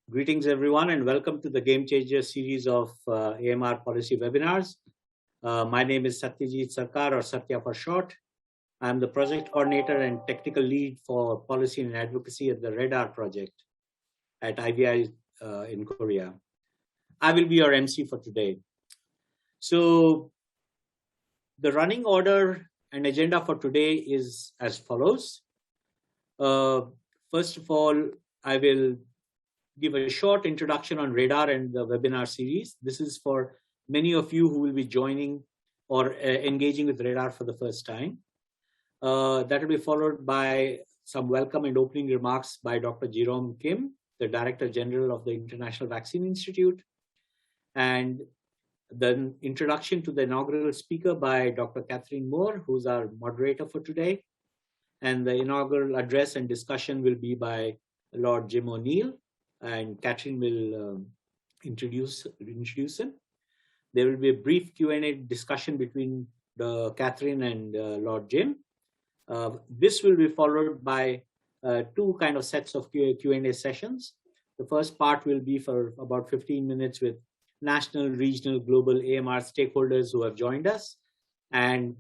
Greetings, everyone, and welcome to the Gamechangers series of AMR policy webinars. My name is Satyajit Sarkar, or Satya for short. I'm the project coordinator and technical lead for policy and advocacy at the RADAAR project at IVI in Korea. I will be your MC for today. So the running order and agenda for today is as follows. First of all, I will give a short introduction on RADAAR and the webinar series. This is for many of you who will be joining or engaging with RADAAR for the first time. That will be followed by some welcome and opening remarks by Dr. Jerome Kim, the Director General of the International Vaccine Institute, and the introduction to the inaugural speaker by Dr. Catrin Moore, who's our moderator for today. And the inaugural address and discussion will be by Lord Jim O'Neill, and Catrin will introduce him. There will be a brief Q&A discussion between Catrin and Lord Jim. This will be followed by two kind of sets of Q&A sessions. The first part will be for about 15 minutes with national, regional, global AMR stakeholders who have joined us, and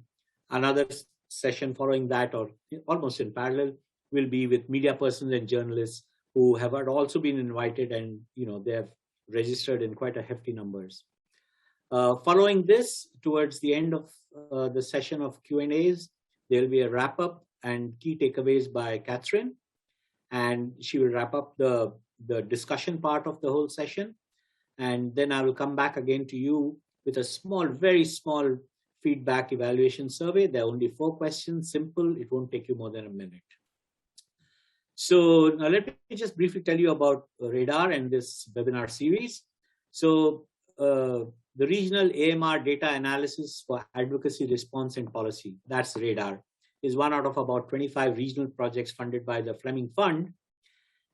another session following that, or almost in parallel, will be with media persons and journalists who have also been invited, and they have registered in quite a hefty numbers. Following this, towards the end of the session of Q&As, there will be a wrap-up and key takeaways by Catrin, and she will wrap up the discussion part of the whole session. And then I will come back again to you with a small, very small feedback evaluation survey. There are only 4 questions, simple. It won't take you more than a minute. So now let me just briefly tell you about RADAAR and this webinar series. So the Regional AMR Data Analysis for Advocacy, Response and Policy, that's RADAAR, is one out of about 25 regional projects funded by the Fleming Fund.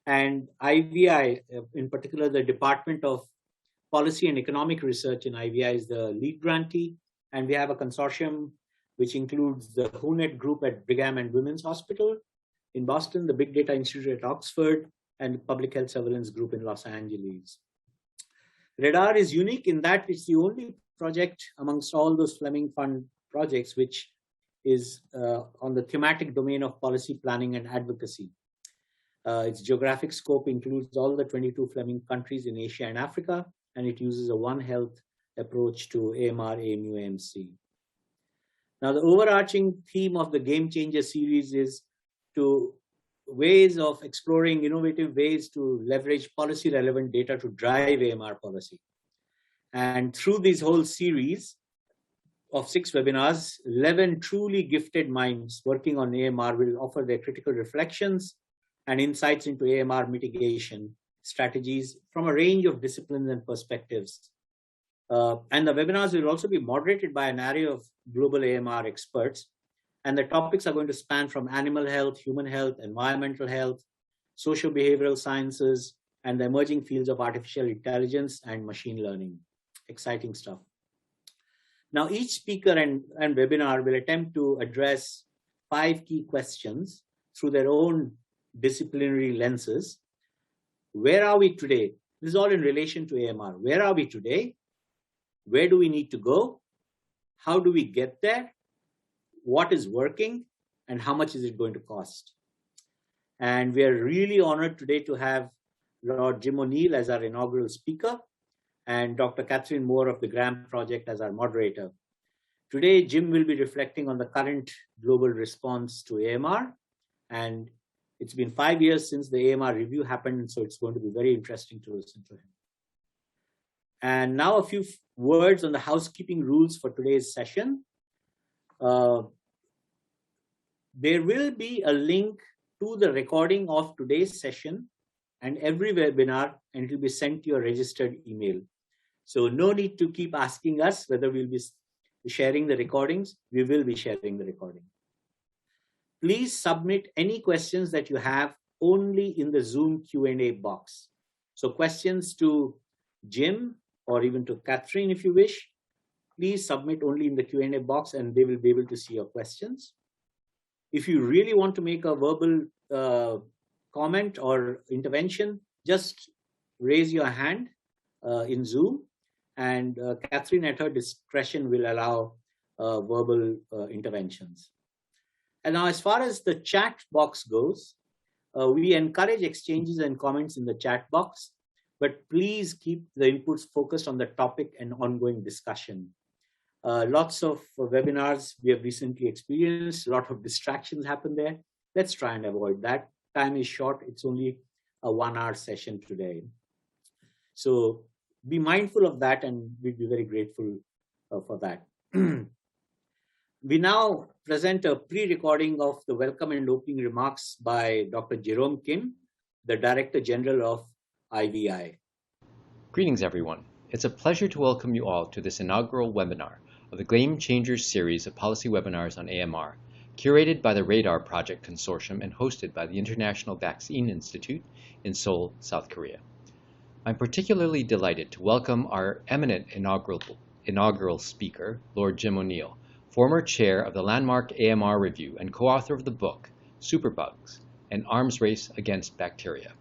And IVI, in particular, the Department of Policy and Economic Research in IVI is the lead grantee. And we have a consortium which includes the WHONET group at Brigham and Women's Hospital in Boston, the Big Data Institute at Oxford, and the Public Health Surveillance Group in Los Angeles. RADAAR is unique in that it's the only project amongst all those Fleming Fund projects which is on the thematic domain of policy planning and advocacy. Its geographic scope includes all the 22 Fleming countries in Asia and Africa, and it uses a One Health approach to AMR, AMU, AMC. Now, the overarching theme of the Game Changer series is to ways of exploring innovative ways to leverage policy relevant data to drive AMR policy. And through this whole series of 6 webinars, 11 truly gifted minds working on AMR will offer their critical reflections and insights into AMR mitigation strategies from a range of disciplines and perspectives. And the webinars will also be moderated by an array of global AMR experts. And the topics are going to span from animal health, human health, environmental health, social behavioral sciences, and the emerging fields of artificial intelligence and machine learning. Exciting stuff. Now, each speaker and webinar will attempt to address 5 key questions through their own disciplinary lenses. Where are we today? This is all in relation to AMR. Where are we today? Where do we need to go? How do we get there? What is working? And how much is it going to cost? And we are really honored today to have Lord Jim O'Neill as our inaugural speaker and Dr. Catrin Moore of the Graham Project as our moderator. Today, Jim will be reflecting on the current global response to AMR. And it's been 5 years since the AMR review happened, so it's going to be very interesting to listen to him. And now a few words on the housekeeping rules for today's session. There will be a link to the recording of today's session and every webinar, and it will be sent to your registered email. So no need to keep asking us whether we'll be sharing the recordings. We will be sharing the recording. Please submit any questions that you have only in the Zoom Q&A box. So questions to Jim or even to Catrin if you wish, please submit only in the Q&A box and they will be able to see your questions. If you really want to make a verbal comment or intervention, just raise your hand in Zoom, and Catrin at her discretion will allow verbal interventions. And now, as far as the chat box goes, we encourage exchanges and comments in the chat box, but please keep the inputs focused on the topic and ongoing discussion. Lots of webinars we have recently experienced, a lot of distractions happen there. Let's try and avoid that. Time is short. It's only a 1-hour session today. So be mindful of that, and we'd be very grateful for that. We now present a pre-recording of the welcome and opening remarks by Dr. Jerome Kim, the Director General of IVI. Greetings, everyone. It's a pleasure to welcome you all to this inaugural webinar of the Gamechangers series of policy webinars on AMR, curated by the RADAAR Project Consortium and hosted by the International Vaccine Institute in Seoul, South Korea. I'm particularly delighted to welcome our eminent inaugural speaker, Lord Jim O'Neill, former chair of the landmark AMR review and co-author of the book, Superbugs, An Arms Race Against Bacteria.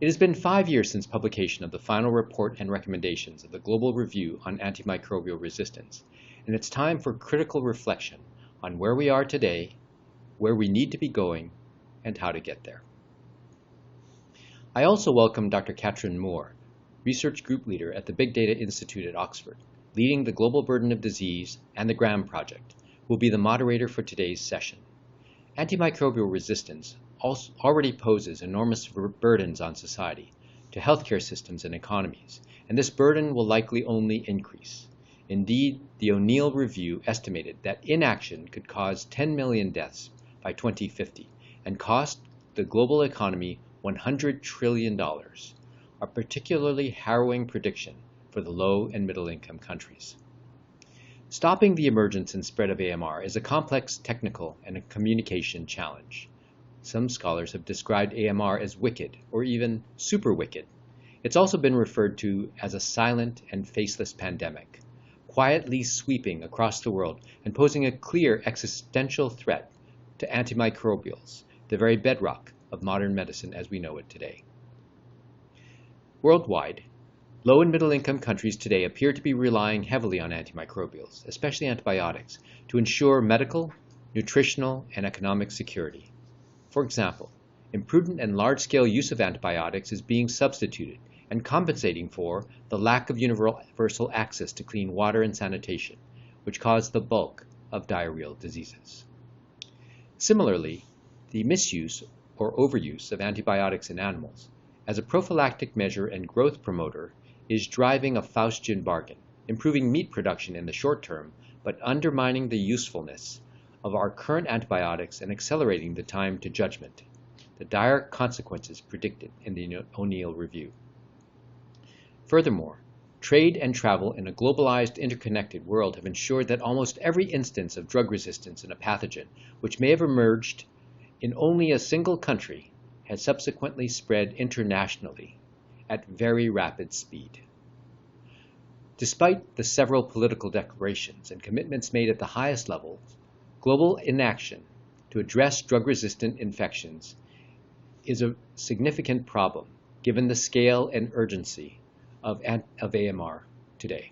It has been 5 years since publication of the final report and recommendations of the Global Review on Antimicrobial Resistance, and it's time for critical reflection on where we are today, where we need to be going, and how to get there. I also welcome Dr. Catrin Moore, Research Group Leader at the Big Data Institute at Oxford, leading the Global Burden of Disease and the GRAM Project, who will be the moderator for today's session. Antimicrobial resistance already poses enormous burdens on society, to healthcare systems and economies, and this burden will likely only increase. Indeed, the O'Neill Review estimated that inaction could cause 10 million deaths by 2050 and cost the global economy $100 trillion, a particularly harrowing prediction for the low and middle income countries. Stopping the emergence and spread of AMR is a complex technical and a communication challenge. Some scholars have described AMR as wicked or even super wicked. It's also been referred to as a silent and faceless pandemic, quietly sweeping across the world and posing a clear existential threat to antimicrobials, the very bedrock of modern medicine as we know it today. Worldwide, low and middle income countries today appear to be relying heavily on antimicrobials, especially antibiotics, to ensure medical, nutritional, and economic security. For example, imprudent and large-scale use of antibiotics is being substituted and compensating for the lack of universal access to clean water and sanitation, which cause the bulk of diarrheal diseases. Similarly, the misuse or overuse of antibiotics in animals as a prophylactic measure and growth promoter is driving a Faustian bargain, improving meat production in the short term, but undermining the usefulness of our current antibiotics and accelerating the time to judgment, the dire consequences predicted in the O'Neill Review. Furthermore, trade and travel in a globalized, interconnected world have ensured that almost every instance of drug resistance in a pathogen, which may have emerged in only a single country, has subsequently spread internationally at very rapid speed. Despite the several political declarations and commitments made at the highest levels, global inaction to address drug-resistant infections is a significant problem given the scale and urgency of AMR today.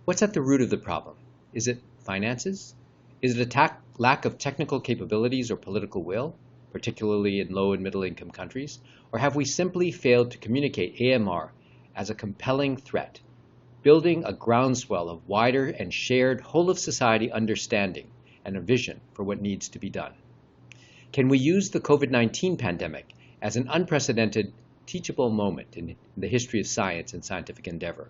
What's at the root of the problem? Is it finances? Is it a lack of technical capabilities or political will, particularly in low and middle income countries? Or have we simply failed to communicate AMR as a compelling threat, building a groundswell of wider and shared whole-of-society understanding and a vision for what needs to be done? Can we use the COVID-19 pandemic as an unprecedented teachable moment in the history of science and scientific endeavor?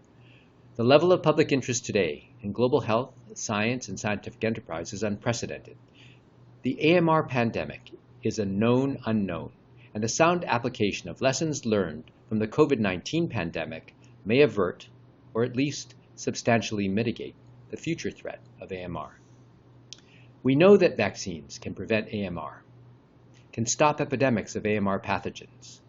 The level of public interest today in global health, science, and scientific enterprise is unprecedented. The AMR pandemic is a known unknown, and the sound application of lessons learned from the COVID-19 pandemic may avert, or at least substantially mitigate, the future threat of AMR. We know that vaccines can prevent AMR, can stop epidemics of AMR pathogens.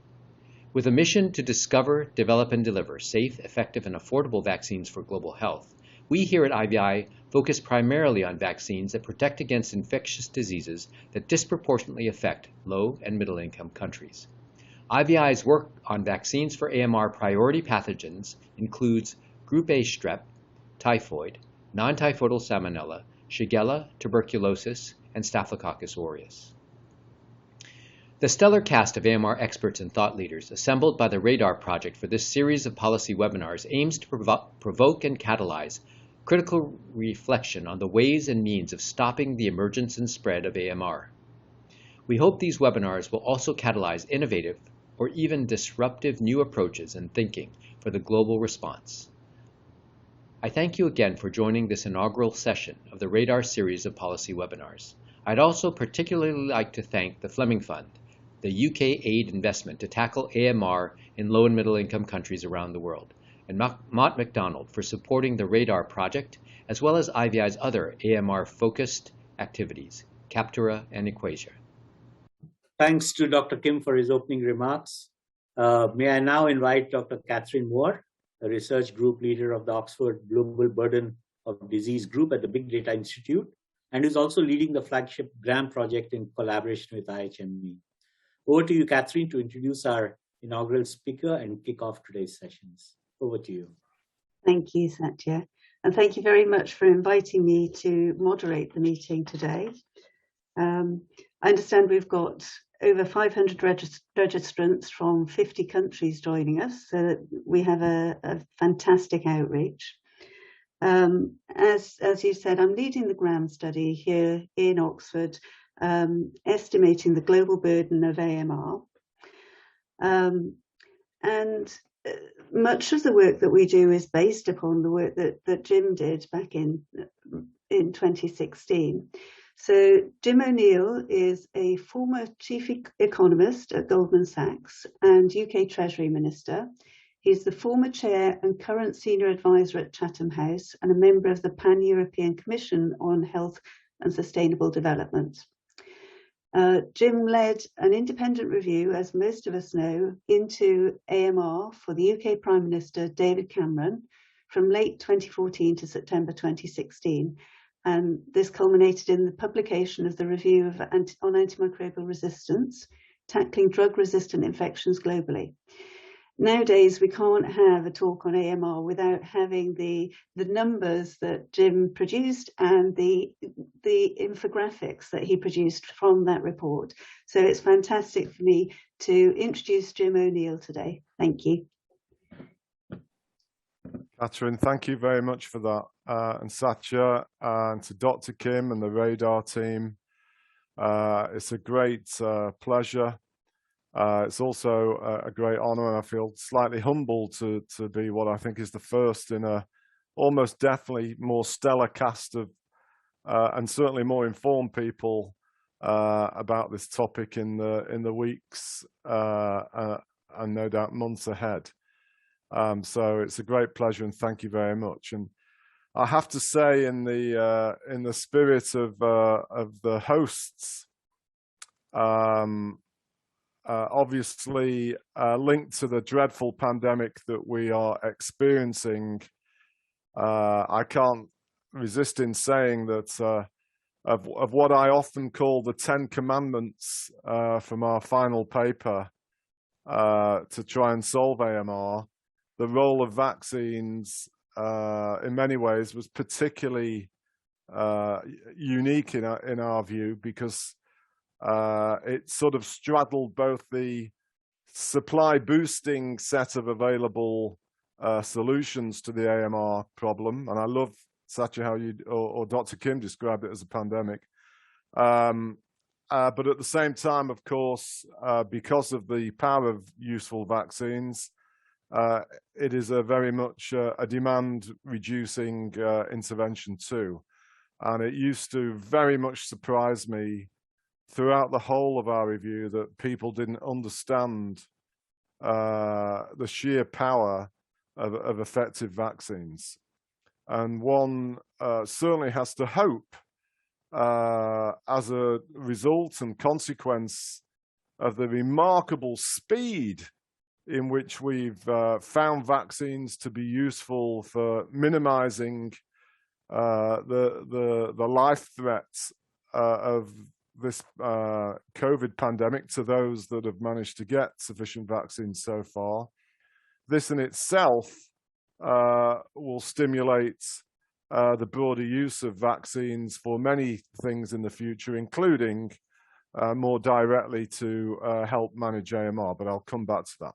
With a mission to discover, develop, and deliver safe, effective, and affordable vaccines for global health, we here at IVI focus primarily on vaccines that protect against infectious diseases that disproportionately affect low and middle income countries. IVI's work on vaccines for AMR priority pathogens includes Group A strep, typhoid, non-typhoidal salmonella, Shigella, tuberculosis, and Staphylococcus aureus. The stellar cast of AMR experts and thought leaders assembled by the RADAAR project for this series of policy webinars aims to provoke and catalyze critical reflection on the ways and means of stopping the emergence and spread of AMR. We hope these webinars will also catalyze innovative or even disruptive new approaches and thinking for the global response. I thank you again for joining this inaugural session of the RADAAR series of policy webinars. I'd also particularly like to thank the Fleming Fund, the UK aid investment to tackle AMR in low and middle income countries around the world, and Mott MacDonald for supporting the RADAAR project, as well as IVI's other AMR-focused activities, Captura and Equasia. Thanks to Dr. Kim for his opening remarks. May I now invite Dr. Catrin Moore, a research group leader of the Oxford Global Burden of Disease Group at the Big Data Institute, and is also leading the flagship GRAM project in collaboration with IHME. Over to you, Catrin, to introduce our inaugural speaker and kick off today's sessions. Over to you. Thank you, Satya. And thank you very much for inviting me to moderate the meeting today. I understand we've got over 500 registrants from 50 countries joining us, so that we have a fantastic outreach. As you said, I'm leading the GRAM study here in Oxford, estimating the global burden of AMR. And much of the work that we do is based upon the work that Jim did back in 2016. So Jim O'Neill is a former chief economist at Goldman Sachs and UK Treasury Minister. He's the former chair and current senior advisor at Chatham House and a member of the Pan-European Commission on Health and Sustainable Development. Jim led an independent review, as most of us know, into AMR for the UK Prime Minister David Cameron from late 2014 to September 2016. And this culminated in the publication of the review of on antimicrobial resistance, tackling drug-resistant infections globally. Nowadays, we can't have a talk on AMR without having the numbers that Jim produced and the infographics that he produced from that report. So it's fantastic for me to introduce Jim O'Neill today. Thank you. Catrin, thank you very much for that. And Satya, and to Dr. Kim and the RADAAR team, it's a great pleasure. It's also a great honor, and I feel slightly humbled to be what I think is the first in a almost definitely more stellar cast of and certainly more informed people about this topic in the weeks and no doubt months ahead. So it's a great pleasure, and thank you very much. And I have to say, in the spirit of the hosts, obviously linked to the dreadful pandemic that we are experiencing, I can't resist in saying that of what I often call the 10 commandments from our final paper to try and solve AMR, the role of vaccines in many ways was particularly unique in our view, because it sort of straddled both the supply boosting set of available solutions to the AMR problem, and I love, Satya, how you or Dr. Kim described it as a pandemic, but at the same time, of course, because of the power of useful vaccines, it is a very much a demand reducing intervention too. And it used to very much surprise me throughout the whole of our review that people didn't understand the sheer power of effective vaccines. And one certainly has to hope, as a result and consequence of the remarkable speed in which we've found vaccines to be useful for minimizing the life threats of this COVID pandemic to those that have managed to get sufficient vaccines so far. This in itself will stimulate the broader use of vaccines for many things in the future, including more directly to help manage AMR, but I'll come back to that.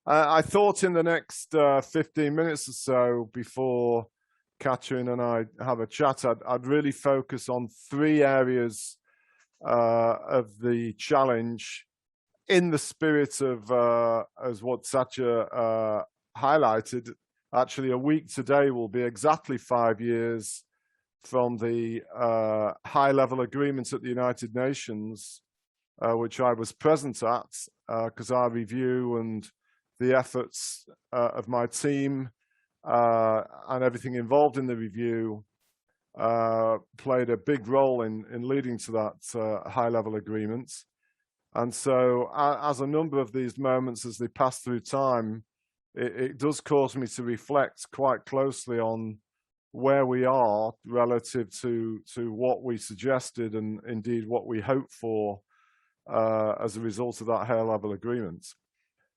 I thought in the next 15 minutes or so before Catrin and I have a chat, I'd really focus on 3 areas of the challenge in the spirit of, as what Satya highlighted. Actually, a week today will be exactly 5 years from the high-level agreements at the United Nations, which I was present at, because our review and the efforts of my team and everything involved in the review played a big role in leading to that high-level agreement. And so as a number of these moments, as they pass through time, it does cause me to reflect quite closely on where we are relative to what we suggested and indeed what we hoped for as a result of that high-level agreement.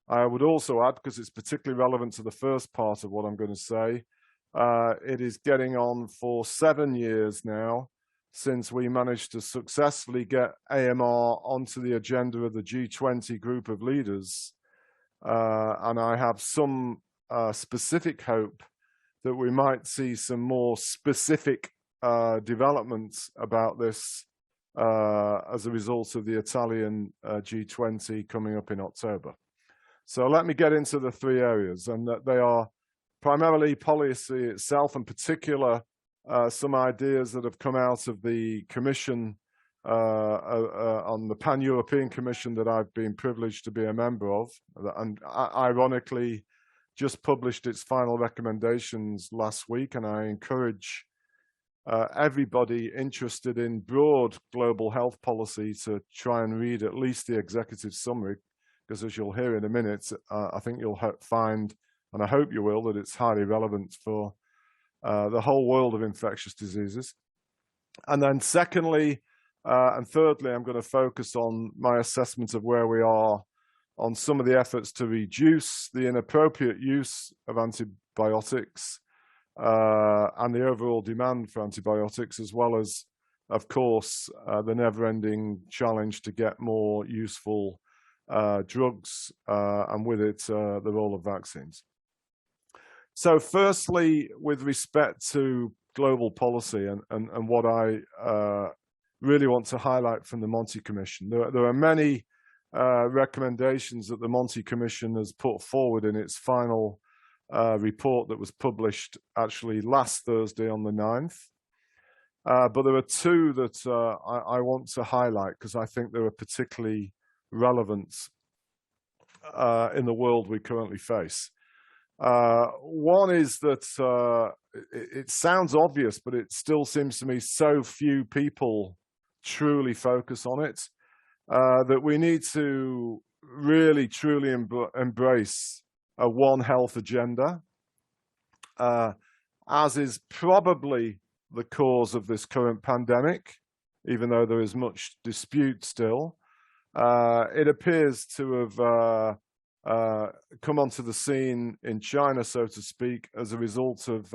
I would also add, because it's particularly relevant to the first part of what I'm going to say, it is getting on for 7 years now since we managed to successfully get AMR onto the agenda of the G20 group of leaders. And I have some specific hope that we might see some more specific developments about this as a result of the Italian G20 coming up in October. So let me get into the 3 areas, and that they are primarily policy itself, in particular some ideas that have come out of the Commission on the Pan-European Commission that I've been privileged to be a member of, and ironically just published its final recommendations last week. And I encourage everybody interested in broad global health policy to try and read at least the executive summary, because as you'll hear in a minute, I think you'll find, and I hope you will, that it's highly relevant for the whole world of infectious diseases. And then secondly, and thirdly, I'm going to focus on my assessment of where we are on some of the efforts to reduce the inappropriate use of antibiotics and the overall demand for antibiotics, as well as, of course, the never-ending challenge to get more useful drugs, and with it, the role of vaccines. So firstly, with respect to global policy and what I really want to highlight from the Monti Commission, there are many recommendations that the Monti Commission has put forward in its final report that was published actually last Thursday on the 9th. But there are 2 that I want to highlight because I think they are particularly relevant in the world we currently face. One is that it sounds obvious, but it still seems to me so few people truly focus on it, that we need to really truly embrace a One Health agenda, as is probably the cause of this current pandemic, even though there is much dispute still. It appears to have come onto the scene in China, so to speak, as a result of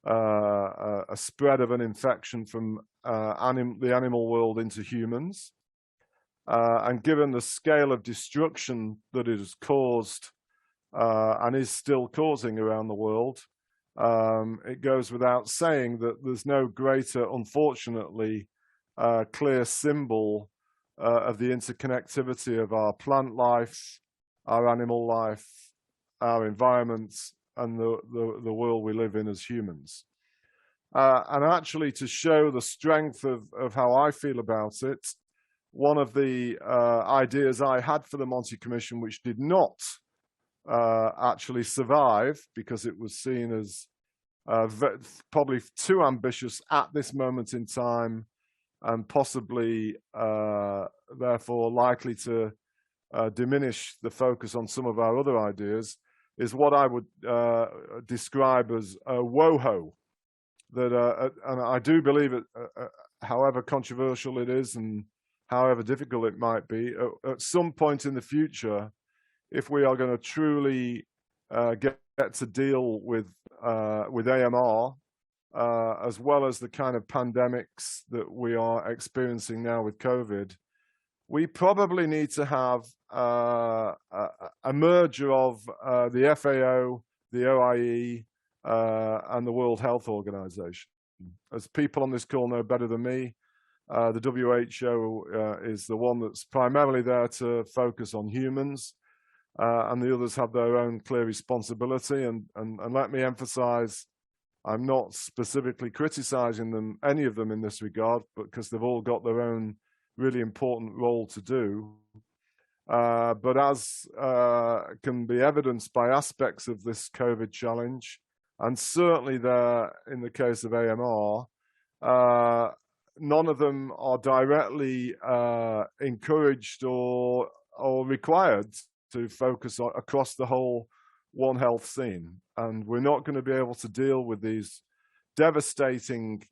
a spread of an infection from the animal world into humans. And given the scale of destruction that it has caused and is still causing around the world, it goes without saying that there's no greater, unfortunately, clear symbol of the interconnectivity of our plant life, our animal life, our environment, and the world we live in as humans. And actually, to show the strength of how I feel about it, one of the ideas I had for the Monti Commission, which did not actually survive because it was seen as probably too ambitious at this moment in time, and possibly therefore likely to diminish the focus on some of our other ideas, is what I would describe as a WOHO. That, and I do believe it however controversial it is and however difficult it might be, at some point in the future, if we are going to truly get to deal with AMR, as well as the kind of pandemics that we are experiencing now with COVID, we probably need to have a merger of the FAO, the OIE, and the World Health Organization. As people on this call know better than me, the WHO is the one that's primarily there to focus on humans, and the others have their own clear responsibility. And let me emphasize, I'm not specifically criticizing them, any of them in this regard, but because they've all got their own really important role to do. But as can be evidenced by aspects of this COVID challenge, and certainly there in the case of AMR, none of them are directly encouraged or required to focus on, across the whole One Health scene. And we're not going to be able to deal with these devastating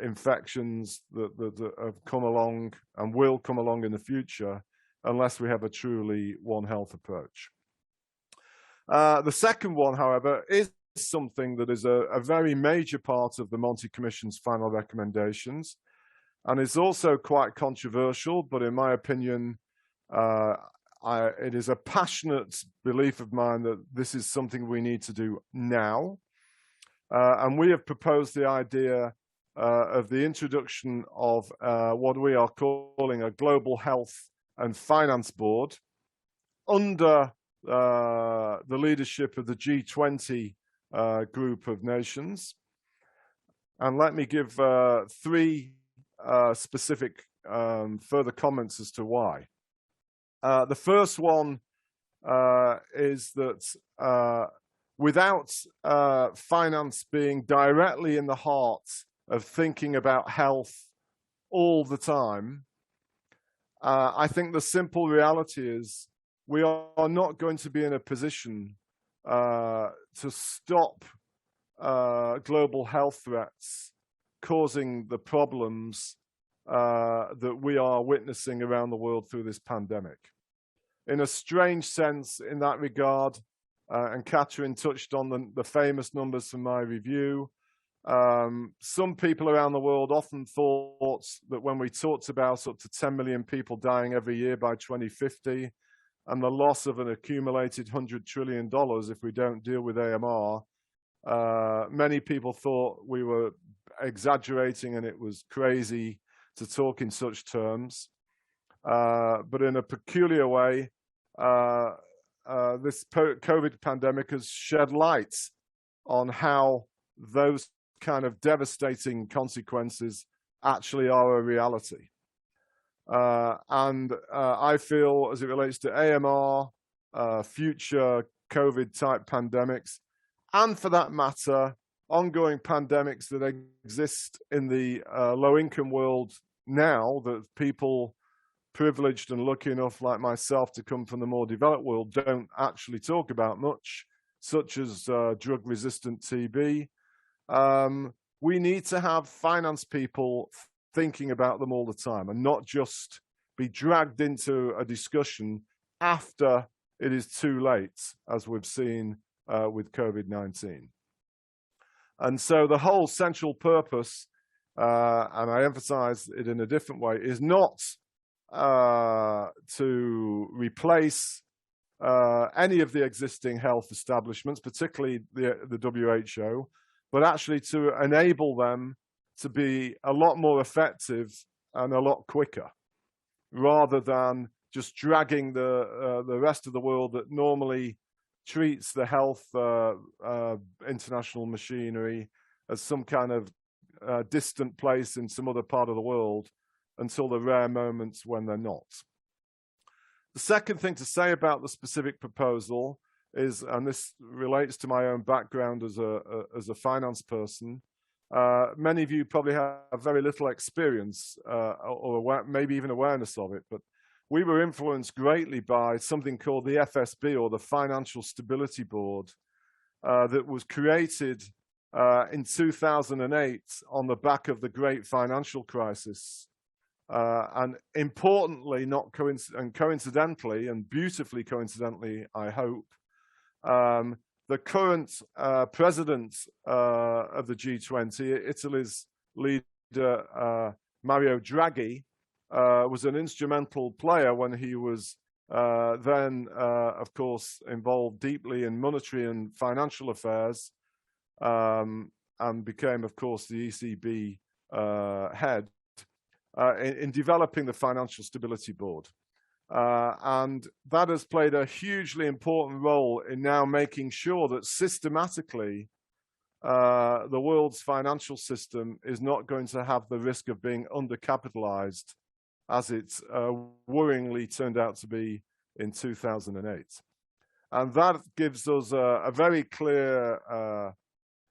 infections that have come along and will come along in the future unless we have a truly One Health approach. The second one, however, is something that is a very major part of the Monti Commission's final recommendations, and is also quite controversial, but in my opinion, it is a passionate belief of mine that this is something we need to do now. And we have proposed the idea of the introduction of what we are calling a Global Health and Finance Board under the leadership of the G20 group of nations. And let me give three specific further comments as to why. The first one is that without finance being directly in the heart of thinking about health all the time, I think the simple reality is we are not going to be in a position to stop global health threats causing the problems that we are witnessing around the world through this pandemic. In a strange sense, in that regard, and Catrin touched on the famous numbers from my review, some people around the world often thought that when we talked about up to 10 million people dying every year by 2050, and the loss of an accumulated $100 trillion if we don't deal with AMR, many people thought we were exaggerating and it was crazy to talk in such terms. But in a peculiar way, this COVID pandemic has shed light on how those kind of devastating consequences actually are a reality. And I feel, as it relates to AMR, future COVID-type pandemics, and for that matter, ongoing pandemics that exist in the low-income world now, that people privileged and lucky enough like myself to come from the more developed world don't actually talk about much, such as drug-resistant TB. We need to have finance people thinking about them all the time and not just be dragged into a discussion after it is too late, as we've seen with COVID-19. And so the whole central purpose, and I emphasize it in a different way, is not to replace any of the existing health establishments, particularly the WHO, but actually to enable them to be a lot more effective and a lot quicker, rather than just dragging the rest of the world that normally treats the health international machinery as some kind of distant place in some other part of the world until the rare moments when they're not. The second thing to say about the specific proposal is, and this relates to my own background as a finance person, many of you probably have very little experience or maybe even awareness of it, but we were influenced greatly by something called the FSB, or the Financial Stability Board, that was created in 2008 on the back of the great financial crisis. And importantly, coincidentally, and beautifully coincidentally, I hope, the current president of the G20, Italy's leader, Mario Draghi, was an instrumental player when he was then, of course, involved deeply in monetary and financial affairs, and became, of course, the ECB head in developing the Financial Stability Board. And that has played a hugely important role in now making sure that systematically the world's financial system is not going to have the risk of being undercapitalized, as it worryingly turned out to be in 2008. And that gives us a very clear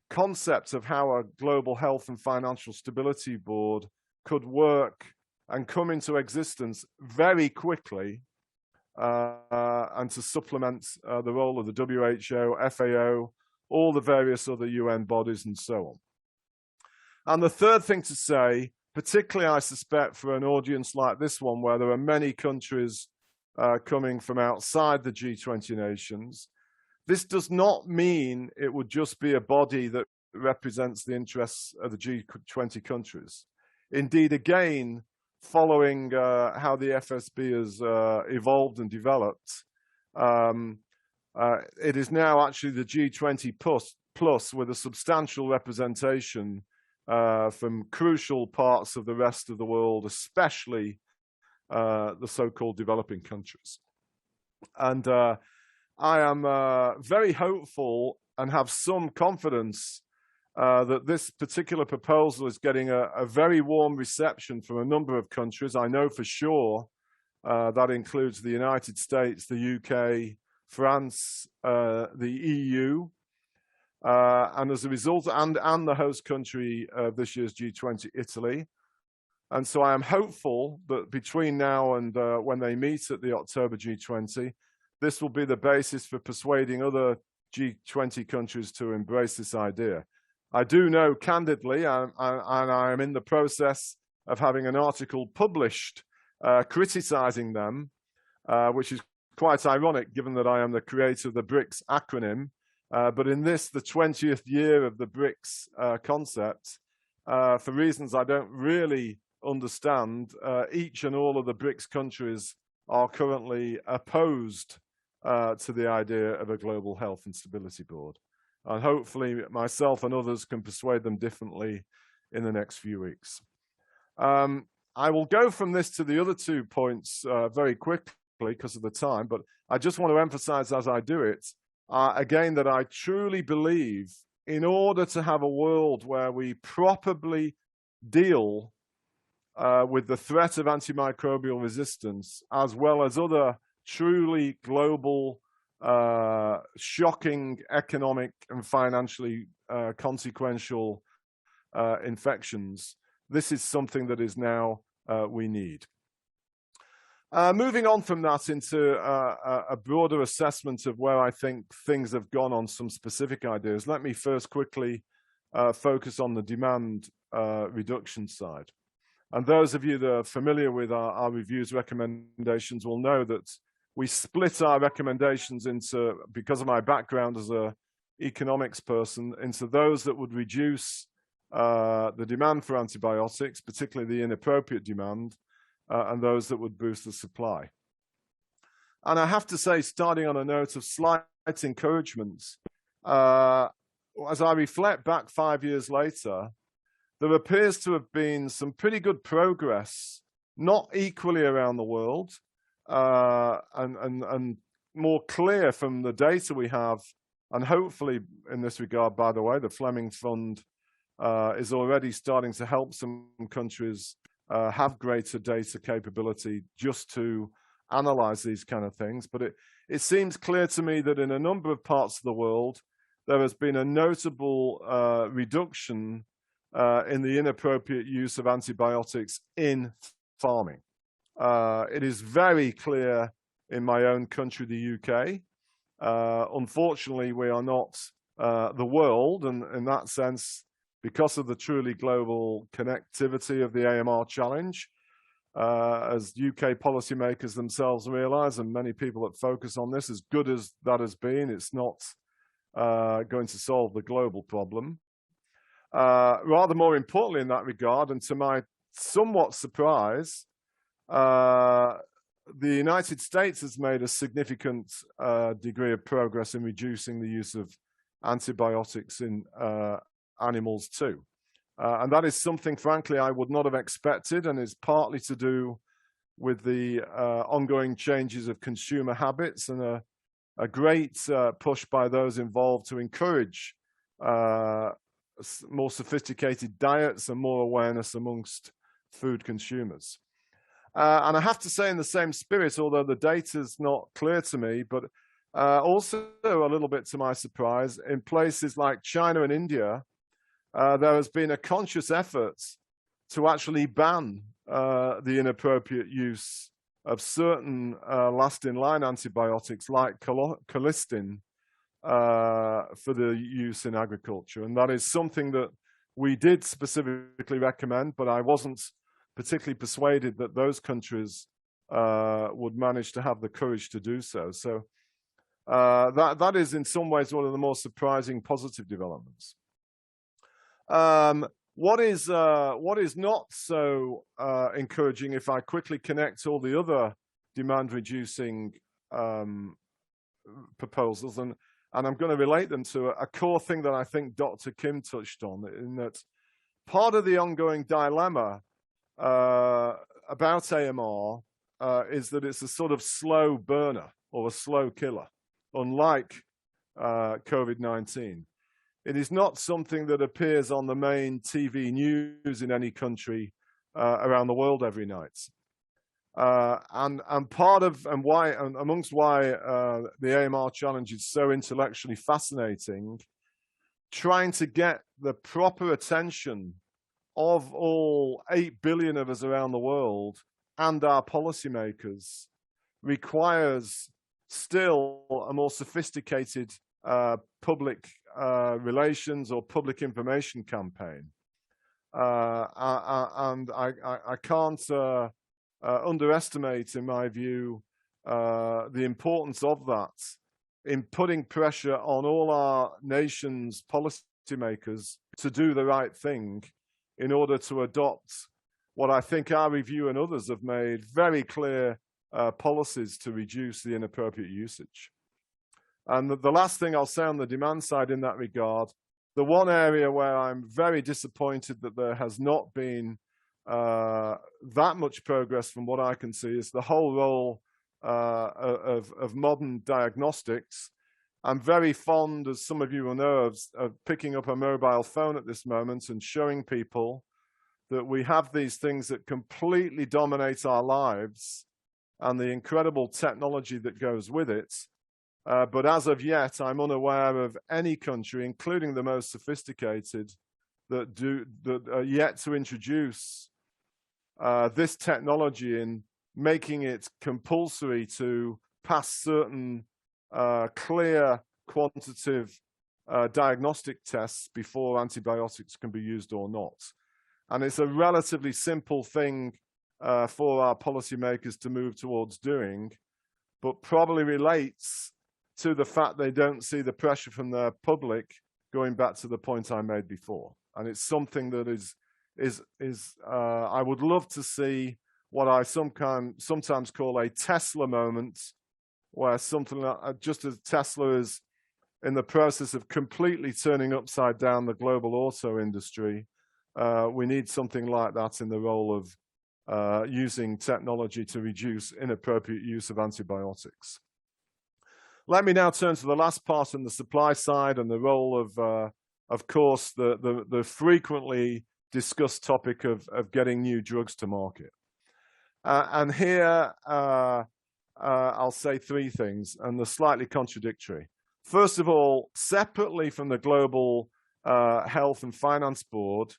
concept of how a global health and financial stability board could work and come into existence very quickly, and to supplement the role of the WHO, FAO, all the various other UN bodies and so on. And the third thing to say, particularly I suspect for an audience like this one, where there are many countries coming from outside the G20 nations, this does not mean it would just be a body that represents the interests of the G20 countries. Indeed, again, following how the FSB has evolved and developed, it is now actually the G20 plus with a substantial representation from crucial parts of the rest of the world, especially the so-called developing countries. And I am very hopeful and have some confidence that this particular proposal is getting a very warm reception from a number of countries. I know for sure that includes the United States, the UK, France, the EU, and as a result, and the host country of this year's G20, Italy. And so I am hopeful that between now and when they meet at the October G20, this will be the basis for persuading other G20 countries to embrace this idea. I do know candidly, and I am in the process of having an article published criticizing them, which is quite ironic given that I am the creator of the BRICS acronym. But in this, the 20th year of the BRICS concept, for reasons I don't really understand, each and all of the BRICS countries are currently opposed to the idea of a global health and stability board. And hopefully myself and others can persuade them differently in the next few weeks. I will go from this to the other 2 points very quickly because of the time, but I just want to emphasize as I do it, again, that I truly believe in order to have a world where we properly deal with the threat of antimicrobial resistance, as well as other truly global, shocking economic and financially consequential infections, this is something that is now we need. Moving on from that into a broader assessment of where I think things have gone on some specific ideas, let me first quickly focus on the demand reduction side. And those of you that are familiar with our reviews recommendations will know that we split our recommendations into, because of my background as an economics person, into those that would reduce the demand for antibiotics, particularly the inappropriate demand, and those that would boost the supply. And I have to say, starting on a note of slight encouragement, as I reflect back 5 years later, there appears to have been some pretty good progress, not equally around the world, and more clear from the data we have, and hopefully in this regard, by the way, the Fleming Fund is already starting to help some countries have greater data capability just to analyze these kind of things. But it seems clear to me that in a number of parts of the world, there has been a notable reduction in the inappropriate use of antibiotics in farming. It is very clear in my own country, the UK. Unfortunately, we are not the world, and in that sense, because of the truly global connectivity of the AMR challenge, as UK policymakers themselves realize, and many people that focus on this, as good as that has been, it's not going to solve the global problem. Rather more importantly in that regard, and to my somewhat surprise, the United States has made a significant degree of progress in reducing the use of antibiotics in animals too. And that is something, frankly, I would not have expected, and is partly to do with the ongoing changes of consumer habits and a great push by those involved to encourage more sophisticated diets and more awareness amongst food consumers. And I have to say, in the same spirit, although the data is not clear to me, but also a little bit to my surprise, in places like China and India, there has been a conscious effort to actually ban the inappropriate use of certain last-in-line antibiotics like colistin for the use in agriculture. And that is something that we did specifically recommend, but I wasn't particularly persuaded that those countries would manage to have the courage to do so. So that is in some ways one of the more surprising positive developments. What is not so encouraging, if I quickly connect all the other demand-reducing proposals, and I'm going to relate them to a core thing that I think Dr. Kim touched on, in that part of the ongoing dilemma about AMR is that it's a sort of slow burner or a slow killer, unlike COVID-19. It is not something that appears on the main TV news in any country around the world every night. And part of, and why, and amongst why the AMR challenge is so intellectually fascinating, trying to get the proper attention of all 8 billion of us around the world and our policymakers requires still a more sophisticated public relations or public information campaign. And I can't underestimate, in my view, the importance of that in putting pressure on all our nation's policymakers to do the right thing in order to adopt what I think our review and others have made very clear policies to reduce the inappropriate usage. And the last thing I'll say on the demand side in that regard, the one area where I'm very disappointed that there has not been that much progress from what I can see, is the whole role of modern diagnostics. I'm very fond, as some of you will know, of picking up a mobile phone at this moment and showing people that we have these things that completely dominate our lives and the incredible technology that goes with it. But as of yet, I'm unaware of any country, including the most sophisticated, that are yet to introduce this technology in making it compulsory to pass certain clear quantitative diagnostic tests before antibiotics can be used or not. And it's a relatively simple thing for our policymakers to move towards doing, but probably relates to the fact they don't see the pressure from their public, going back to the point I made before. And it's something that I would love to see what I sometimes call a Tesla moment, where something like, just as Tesla is in the process of completely turning upside down the global auto industry, we need something like that in the role of using technology to reduce inappropriate use of antibiotics. Let me now turn to the last part on the supply side and the role of course, the frequently discussed topic of getting new drugs to market. And here, I'll say three things, and they're slightly contradictory. First of all, separately from the Global Health and Finance Board,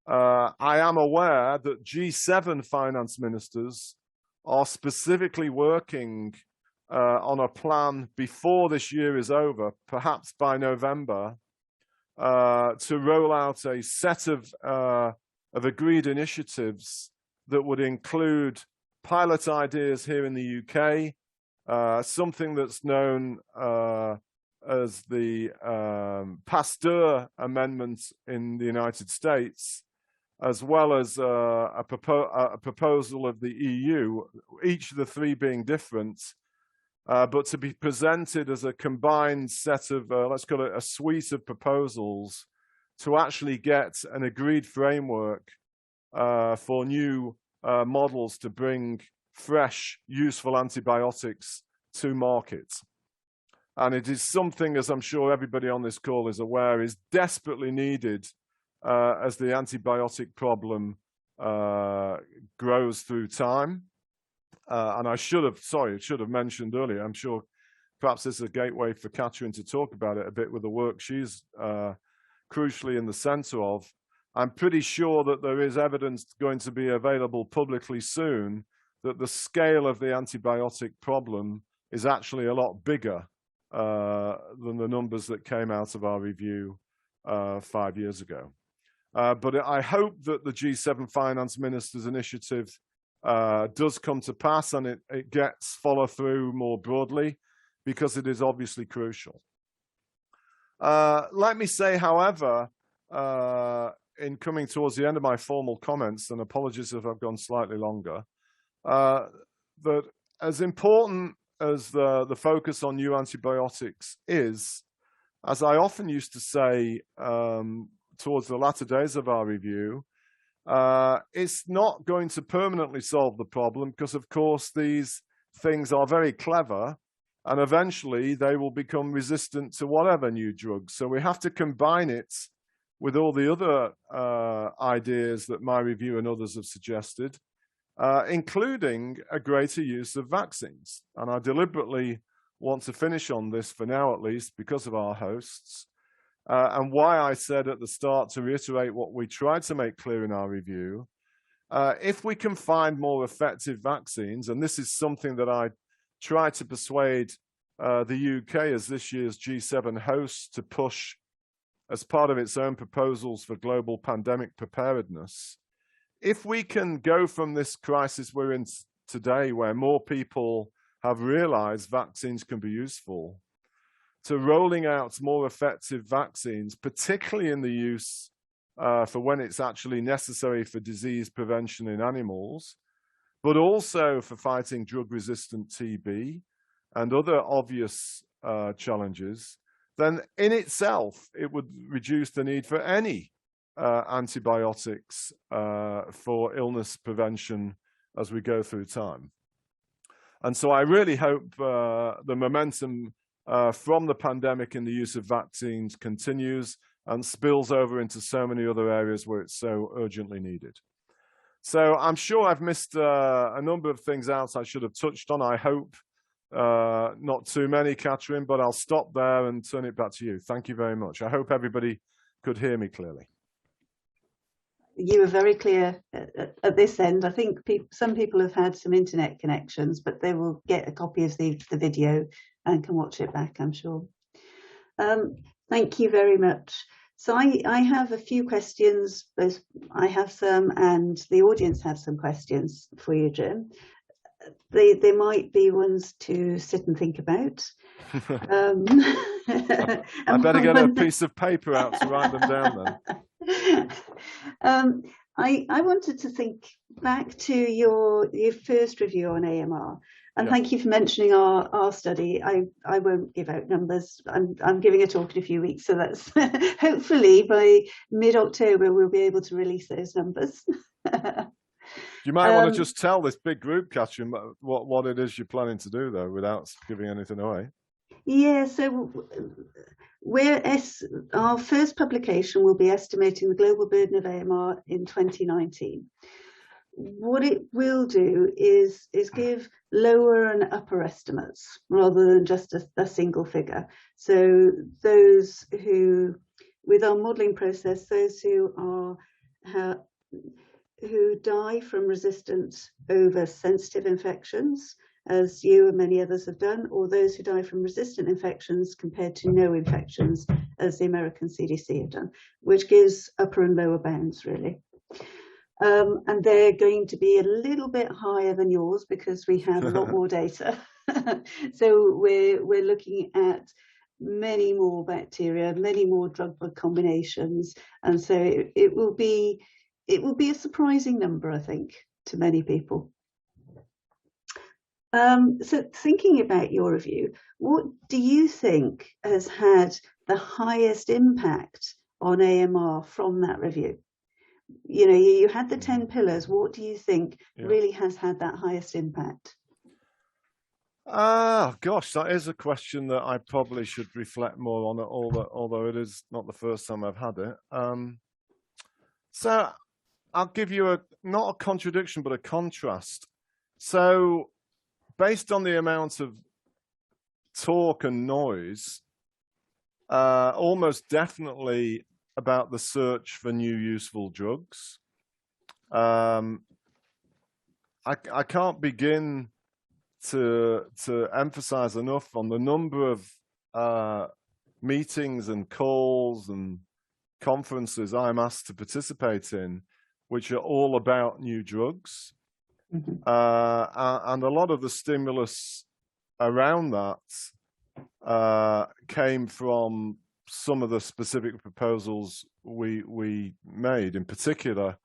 I am aware that G7 finance ministers are specifically working on a plan before this year is over, perhaps by November, to roll out a set of agreed initiatives that would include pilot ideas here in the UK, something that's known as the Pasteur Amendment in the United States, as well as a proposal of the EU, each of the three being different, but to be presented as a combined set of, let's call it a suite of proposals to actually get an agreed framework for new models to bring fresh, useful antibiotics to market. And it is something, as I'm sure everybody on this call is aware, is desperately needed as the antibiotic problem grows through time. And I should have mentioned earlier, I'm sure perhaps this is a gateway for Catrin to talk about it a bit with the work she's crucially in the center of. I'm pretty sure that there is evidence going to be available publicly soon that the scale of the antibiotic problem is actually a lot bigger than the numbers that came out of our review 5 years ago. But I hope that the G7 Finance Ministers Initiative does come to pass and it gets follow through more broadly, because it is obviously crucial. Let me say, however, in coming towards the end of my formal comments, and apologies if I've gone slightly longer, that as important as the focus on new antibiotics is, as I often used to say towards the latter days of our review, it's not going to permanently solve the problem, because of course these things are very clever and eventually they will become resistant to whatever new drugs. So we have to combine it with all the other ideas that my review and others have suggested, including a greater use of vaccines. And I deliberately want to finish on this for now, at least, because of our hosts, and why I said at the start, to reiterate what we tried to make clear in our review, if we can find more effective vaccines, and this is something that I tried to persuade the UK as this year's G7 host to push as part of its own proposals for global pandemic preparedness, if we can go from this crisis we're in today, where more people have realized vaccines can be useful, to rolling out more effective vaccines, particularly in the use for when it's actually necessary for disease prevention in animals, but also for fighting drug-resistant TB and other obvious challenges, then in itself, it would reduce the need for any antibiotics for illness prevention as we go through time. And so I really hope the momentum from the pandemic in the use of vaccines continues and spills over into so many other areas where it's so urgently needed. So I'm sure I've missed a number of things out I should have touched on. I hope not too many, Catrin, but I'll stop there and turn it back to you. Thank you very much. I hope everybody could hear me clearly. You were very clear at this end. I think some people have had some internet connections, but they will get a copy of the video and can watch it back, I'm sure. Thank you very much. So I have a few questions. I have some, and the audience have some questions for you, Jim. They might be ones to sit and think about. I better get a piece of paper out to write them down then. I wanted to think back to your first review on AMR, and thank you for mentioning our study. I won't give out numbers. I'm giving a talk in a few weeks, so that's hopefully by mid-October we'll be able to release those numbers. You might want to just tell this big group, Catrin, what it is you're planning to do, though, without giving anything away. Yeah, so our first publication will be estimating the global burden of AMR in 2019. What it will do is give lower and upper estimates rather than just a single figure. So those who, with our modelling process, those who die from resistant oversensitive infections as you and many others have done, or those who die from resistant infections compared to no infections, as the American CDC have done, which gives upper and lower bounds, really. And they're going to be a little bit higher than yours because we have a lot more data. So we're looking at many more bacteria, many more drug-bug combinations, and so it will be a surprising number, I think, to many people. So thinking about your review, what do you think has had the highest impact on AMR from that review? You know, you had the 10 pillars. What do you think really has had that highest impact? Gosh, that is a question that I probably should reflect more on, although it is not the first time I've had it. So I'll give you not a contradiction, but a contrast. So based on the amount of talk and noise, almost definitely about the search for new useful drugs. I can't begin to emphasize enough on the number of meetings and calls and conferences I'm asked to participate in, which are all about new drugs. Mm-hmm. And a lot of the stimulus around that came from some of the specific proposals we made, in particular,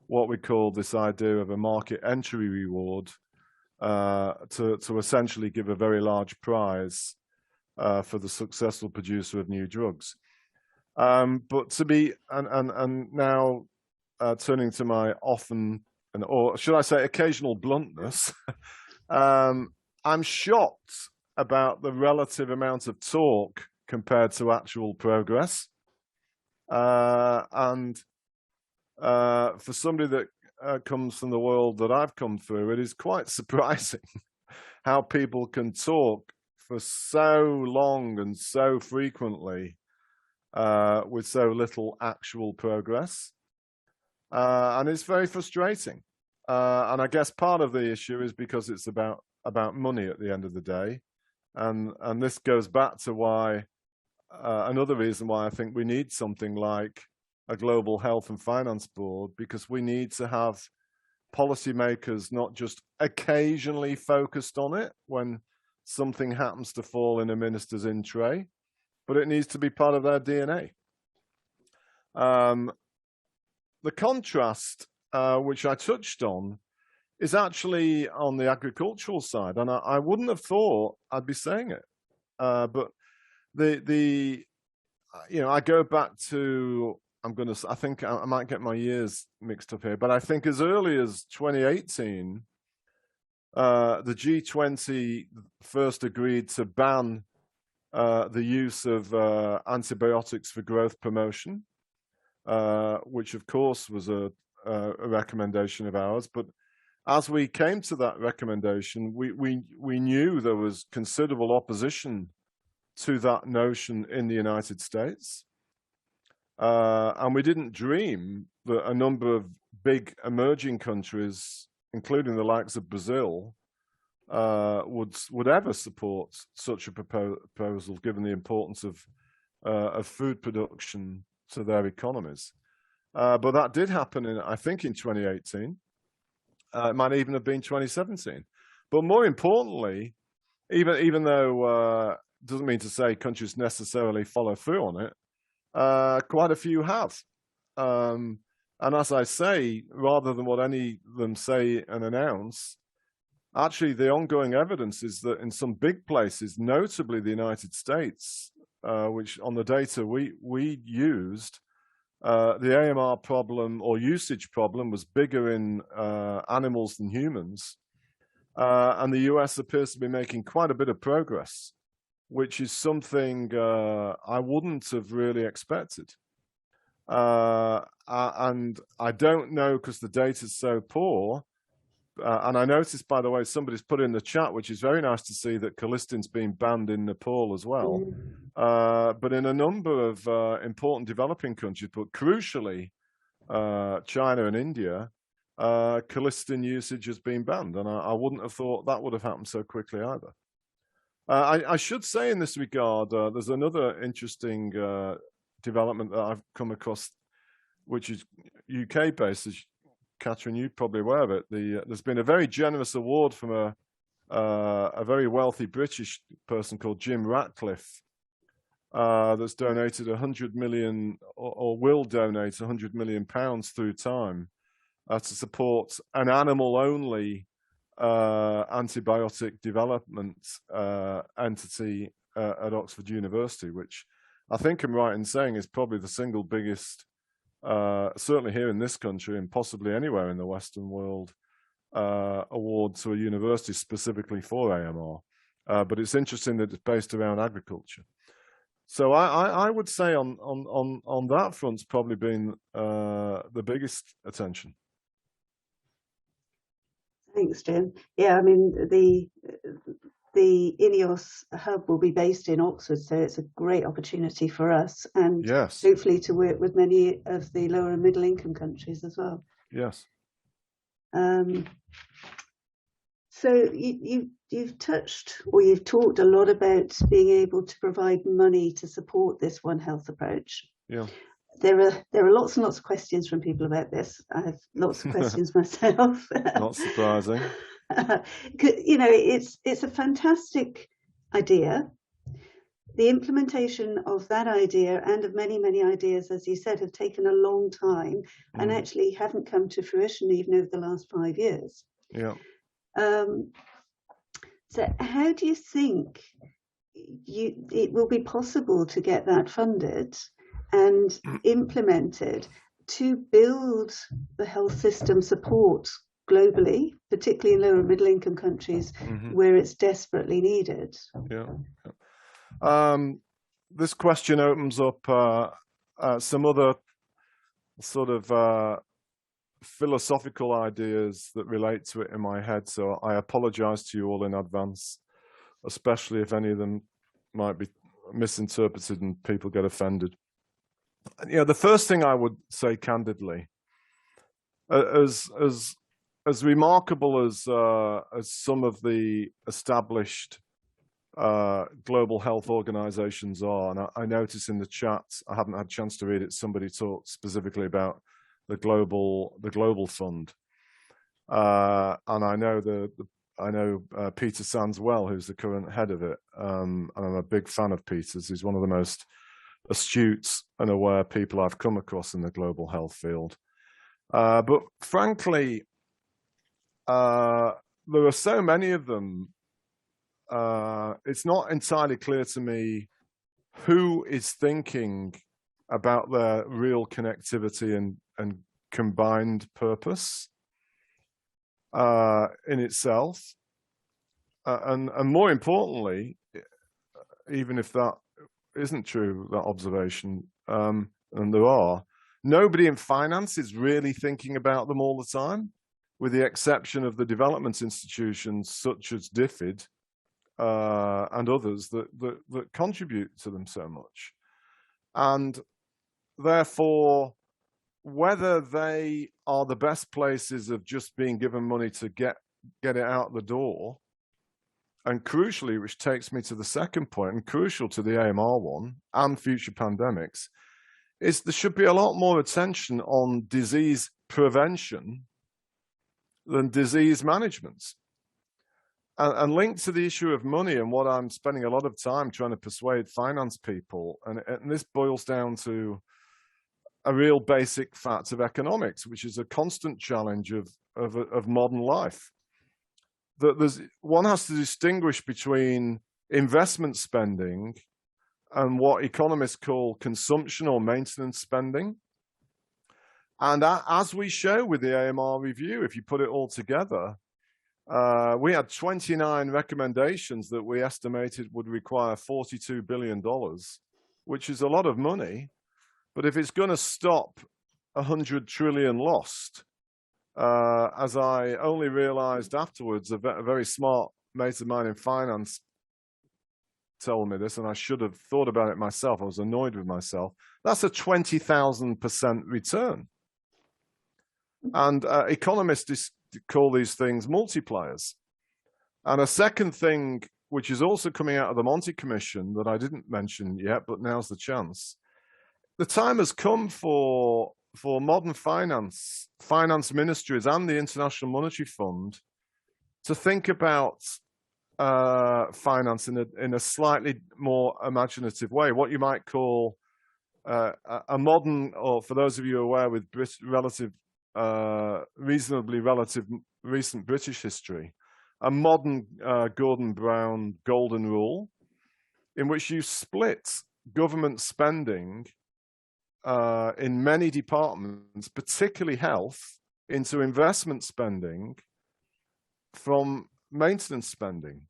what we call this idea of a market entry reward to essentially give a very large prize for the successful producer of new drugs. But to be, and now turning to my often, or should I say occasional bluntness, I'm shocked about the relative amount of talk compared to actual progress. And for somebody that comes from the world that I've come through, it is quite surprising how people can talk for so long and so frequently with so little actual progress. And it's very frustrating. And I guess part of the issue is because it's about money at the end of the day. And this goes back to why, another reason why I think we need something like a global health and finance board, because we need to have policymakers not just occasionally focused on it when something happens to fall in a minister's in tray, but it needs to be part of their DNA. The contrast, which I touched on, is actually on the agricultural side, and I wouldn't have thought I'd be saying it, but you know, I go back to, I think I might get my years mixed up here, but I think as early as 2018, the G20 first agreed to ban the use of antibiotics for growth promotion, which of course was a recommendation of ours. But as we came to that recommendation, we knew there was considerable opposition to that notion in the United States. And we didn't dream that a number of big emerging countries, including the likes of Brazil, would ever support such a proposal, given the importance of food production to their economies. But that did happen, I think, in 2018. It might even have been 2017. But more importantly, even though doesn't mean to say countries necessarily follow through on it, quite a few have. And as I say, rather than what any of them say and announce, actually the ongoing evidence is that in some big places, notably the United States, which on the data we used, the AMR problem or usage problem was bigger in animals than humans. And the US appears to be making quite a bit of progress, which is something I wouldn't have really expected. And I don't know, because the data is so poor. And I noticed, by the way, somebody's put in the chat, which is very nice to see, that colistin's been banned in Nepal as well. But in a number of important developing countries, but crucially China and India, colistin usage has been banned, and I wouldn't have thought that would have happened so quickly either. I should say in this regard, there's another interesting development that I've come across, which is UK-based. As Catrin, you're probably aware of it. There's been a very generous award from a very wealthy British person called Jim Ratcliffe that's donated 100 million, or will donate 100 million pounds through time to support an animal-only antibiotic development entity at Oxford University, which I think I'm right in saying is probably the single biggest, certainly here in this country and possibly anywhere in the Western world, award to a university specifically for AMR. But it's interesting that it's based around agriculture. So I would say on that front's probably been the biggest attention. Thanks, Jim. Yeah, I mean, the INEOS hub will be based in Oxford, so it's a great opportunity for us, and yes, hopefully to work with many of the lower and middle income countries as well. Yes. So you've touched, or you've talked a lot about being able to provide money to support this One Health approach. Yeah. There are lots and lots of questions from people about this. I have lots of questions myself. Not surprising. You know, it's a fantastic idea. The implementation of that idea and of many, many ideas, as you said, have taken a long time and actually haven't come to fruition even over the last 5 years. Yeah. So how do you think it will be possible to get that funded and implemented to build the health system support globally, particularly in lower and middle income countries where it's desperately needed? Yeah. This question opens up some other sort of philosophical ideas that relate to it in my head. So I apologize to you all in advance, especially if any of them might be misinterpreted and people get offended. You know, the first thing I would say candidly, as remarkable as some of the established global health organizations are, and I notice in the chat, I haven't had a chance to read it, somebody talked specifically about the global fund, and I know Peter Sands well, who's the current head of it, and I'm a big fan of Peter's. He's one of the most astute and aware people I've come across in the global health field. But frankly, there are so many of them. It's not entirely clear to me who is thinking about their real connectivity and combined purpose in itself. And more importantly, even if that isn't true, that observation, and there are, nobody in finance is really thinking about them all the time, with the exception of the development institutions such as DFID and others that contribute to them so much. And therefore, whether they are the best places of just being given money to get it out the door, and crucially, which takes me to the second point, and crucial to the AMR one and future pandemics, is there should be a lot more attention on disease prevention than disease management. And linked to the issue of money, and what I'm spending a lot of time trying to persuade finance people, and this boils down to a real basic fact of economics, which is a constant challenge of modern life. That one has to distinguish between investment spending and what economists call consumption or maintenance spending. And as we show with the AMR review, if you put it all together, we had 29 recommendations that we estimated would require $42 billion, which is a lot of money. But if it's going to stop 100 trillion lost, as I only realized afterwards, a very smart mate of mine in finance told me this, and I should have thought about it myself. I was annoyed with myself. That's a 20,000% return. And economists call these things multipliers. And a second thing, which is also coming out of the Monti Commission that I didn't mention yet, but now's the chance. The time has come for modern finance ministries and the International Monetary Fund to think about finance in a slightly more imaginative way, what you might call a modern, or for those of you aware with reasonably recent British history, a modern Gordon Brown golden rule, in which you split government spending in many departments, particularly health, into investment spending from maintenance spending.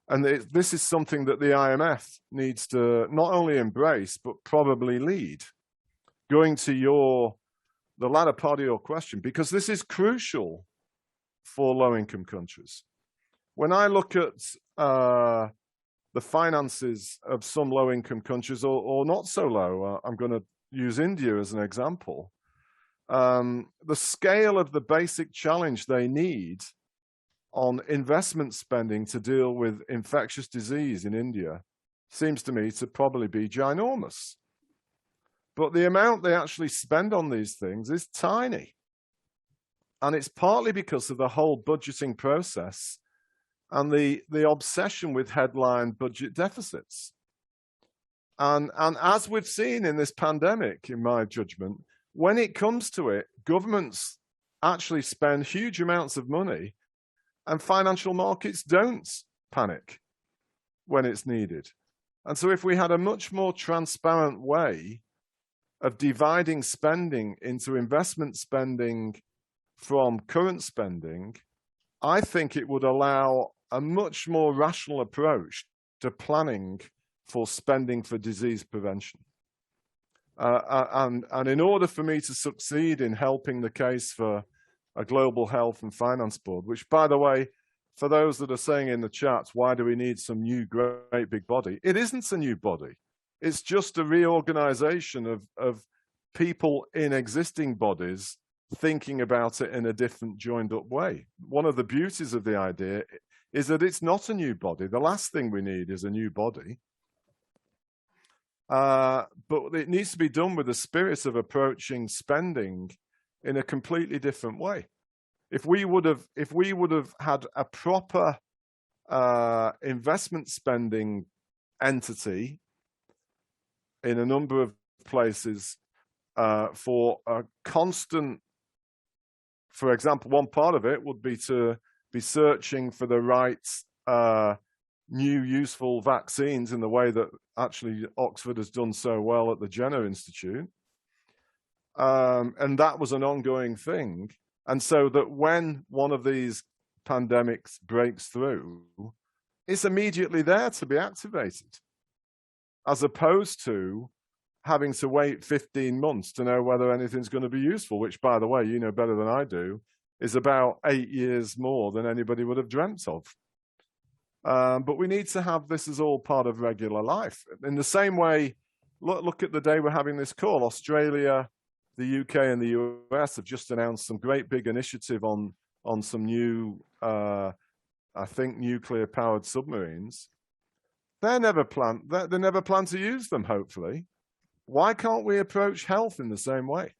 And this is something that the IMF needs to not only embrace, but probably lead. Going to the latter part of your question, because this is crucial for low-income countries. When I look at the finances of some low-income countries, or not so low, I'm going to use India as an example, the scale of the basic challenge they need on investment spending to deal with infectious disease in India seems to me to probably be ginormous. But the amount they actually spend on these things is tiny. And it's partly because of the whole budgeting process and the obsession with headline budget deficits. And as we've seen in this pandemic, in my judgment, when it comes to it, governments actually spend huge amounts of money and financial markets don't panic when it's needed. And so if we had a much more transparent way of dividing spending into investment spending from current spending, I think it would allow a much more rational approach to planning for spending for disease prevention. And in order for me to succeed in helping the case for a global health and finance board, which, by the way, for those that are saying in the chat, why do we need some new great big body? It isn't a new body. It's just a reorganization of people in existing bodies thinking about it in a different joined up way. One of the beauties of the idea is that it's not a new body. The last thing we need is a new body. But it needs to be done with the spirit of approaching spending in a completely different way. If we would have had a proper investment spending entity in a number of places for a constant, for example, one part of it would be to be searching for the right new useful vaccines in the way that actually Oxford has done so well at the Jenner Institute. And that was an ongoing thing. And so that when one of these pandemics breaks through, it's immediately there to be activated, as opposed to having to wait 15 months to know whether anything's going to be useful, which, by the way, you know better than I do, is about 8 years more than anybody would have dreamt of. But we need to have this as all part of regular life. In the same way, look at the day we're having this call. Australia, the UK and the US have just announced some great big initiative on some new, I think, nuclear-powered submarines. They never plan to use them, hopefully. Why can't we approach health in the same way?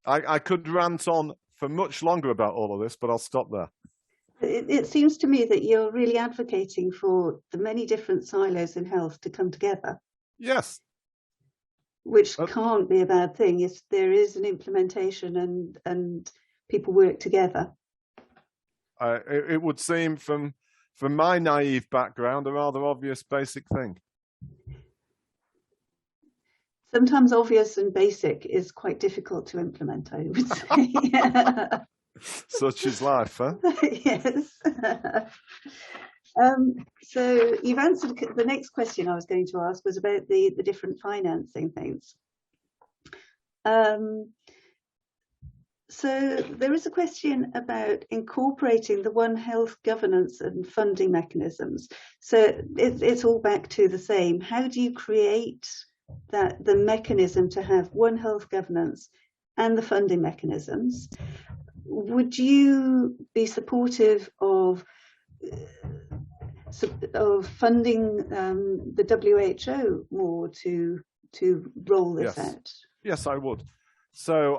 I could rant on for much longer about all of this, but I'll stop there. It seems to me that you're really advocating for the many different silos in health to come together. Yes. Which can't be a bad thing if there is an implementation and people work together. It would seem from my naive background a rather obvious basic thing. Sometimes obvious and basic is quite difficult to implement, I would say. Such is life, huh? Yes. So you've answered the next question I was going to ask was about the different financing things. So there is a question about incorporating the One Health governance and funding mechanisms. So it's all back to the same. How do you create the mechanism to have One Health governance and the funding mechanisms. Would you be supportive of funding the WHO more to roll this out? Yes, I would. So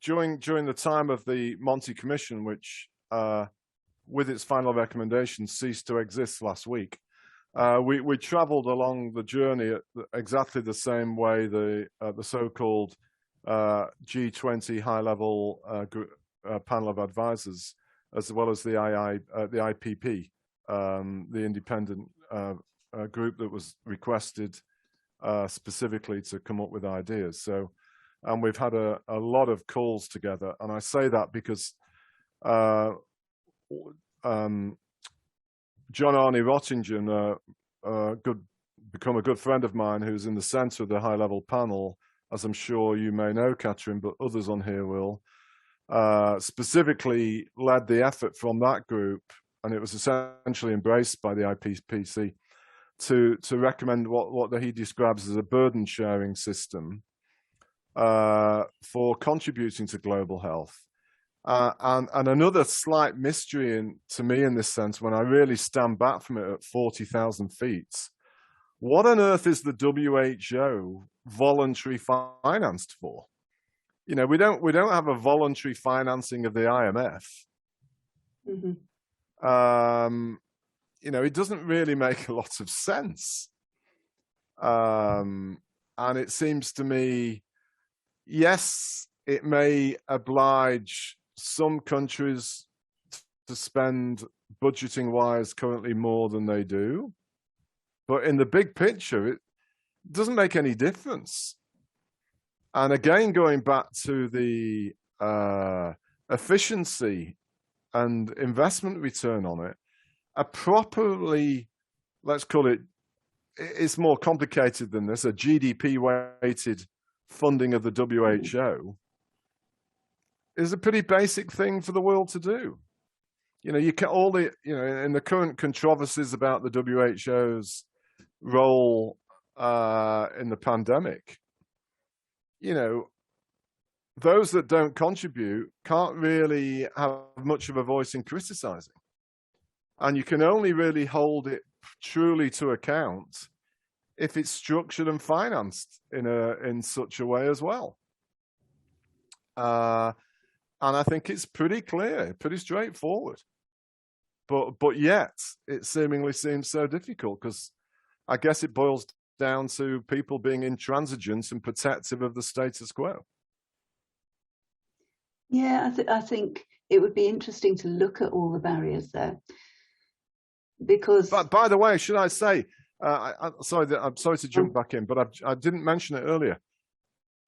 during the time of the Monti Commission, which with its final recommendations ceased to exist last week, we travelled along the journey at exactly the same way the so-called G20 high-level panel of advisors, as well as the IPP, the independent group that was requested specifically to come up with ideas. So, and we've had a lot of calls together, and I say that because John Arne Rottingen, become a good friend of mine, who's in the centre of the high-level panel, as I'm sure you may know, Catrin, but others on here will, specifically led the effort from that group, and it was essentially embraced by the IPPC, to recommend what he describes as a burden-sharing system for contributing to global health. And another slight mystery to me in this sense, when I really stand back from it at 40,000 feet, what on earth is the WHO voluntary financed for? You know, we don't have a voluntary financing of the IMF. Mm-hmm. You know, it doesn't really make a lot of sense. And it seems to me, yes, it may oblige some countries to spend budgeting wise currently more than they do, but in the big picture, it doesn't make any difference. And again, going back to the efficiency and investment return on it, a properly, let's call it, it's more complicated than this, a GDP weighted funding of the WHO is a pretty basic thing for the world to do. You know, you can in the current controversies about the WHO's role in the pandemic, you know, those that don't contribute can't really have much of a voice in criticizing. And you can only really hold it truly to account if it's structured and financed in such a way as well. And I think it's pretty clear, pretty straightforward. But yet, it seemingly seems so difficult because I guess it boils down to people being intransigent and protective of the status quo. Yeah, I think it would be interesting to look at all the barriers there. Because, but by the way, should I say, I'm sorry to jump back in, but I didn't mention it earlier.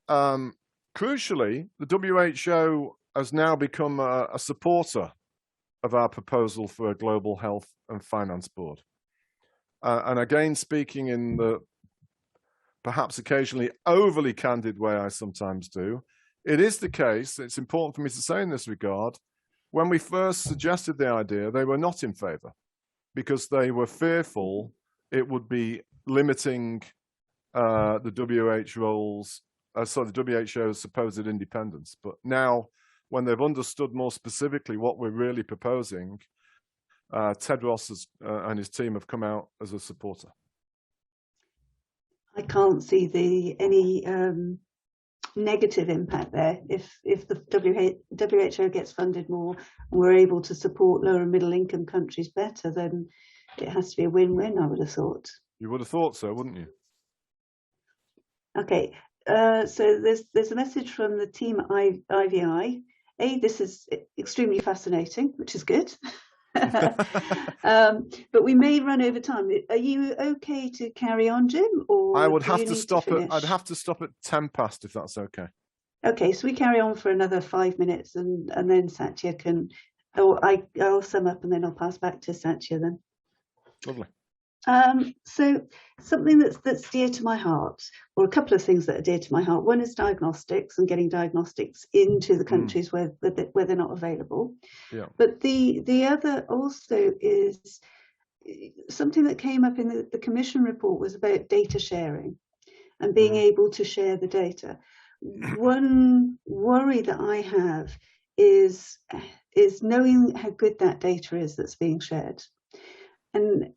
Crucially, the WHO has now become a supporter of our proposal for a global health and finance board. And again, speaking in the perhaps occasionally overly candid way I sometimes do, it is the case, it's important for me to say in this regard, when we first suggested the idea, they were not in favor because they were fearful it would be limiting the WHO's supposed independence. But now, when they've understood more specifically what we're really proposing, Tedros and his team have come out as a supporter. I can't see any negative impact there. If the WHO gets funded more and we're able to support lower and middle income countries better, then it has to be a win-win, I would have thought. You would have thought so, wouldn't you? Okay, so there's a message from the team at IVI. This is extremely fascinating, which is good. But we may run over time. Are you okay to carry on, Jim? Or I would have to stop I'd have to stop at 10 past if that's okay. Okay, so we carry on for another 5 minutes, and then Satya can. I'll sum up, and then I'll pass back to Satya then. Lovely. So something that's dear to my heart, or a couple of things that are dear to my heart. One is diagnostics and getting diagnostics into the countries where they're not available. Yeah. But the other also is something that came up in the Commission report was about data sharing and being able to share the data. one worry that I have is knowing how good that data is that's being shared. And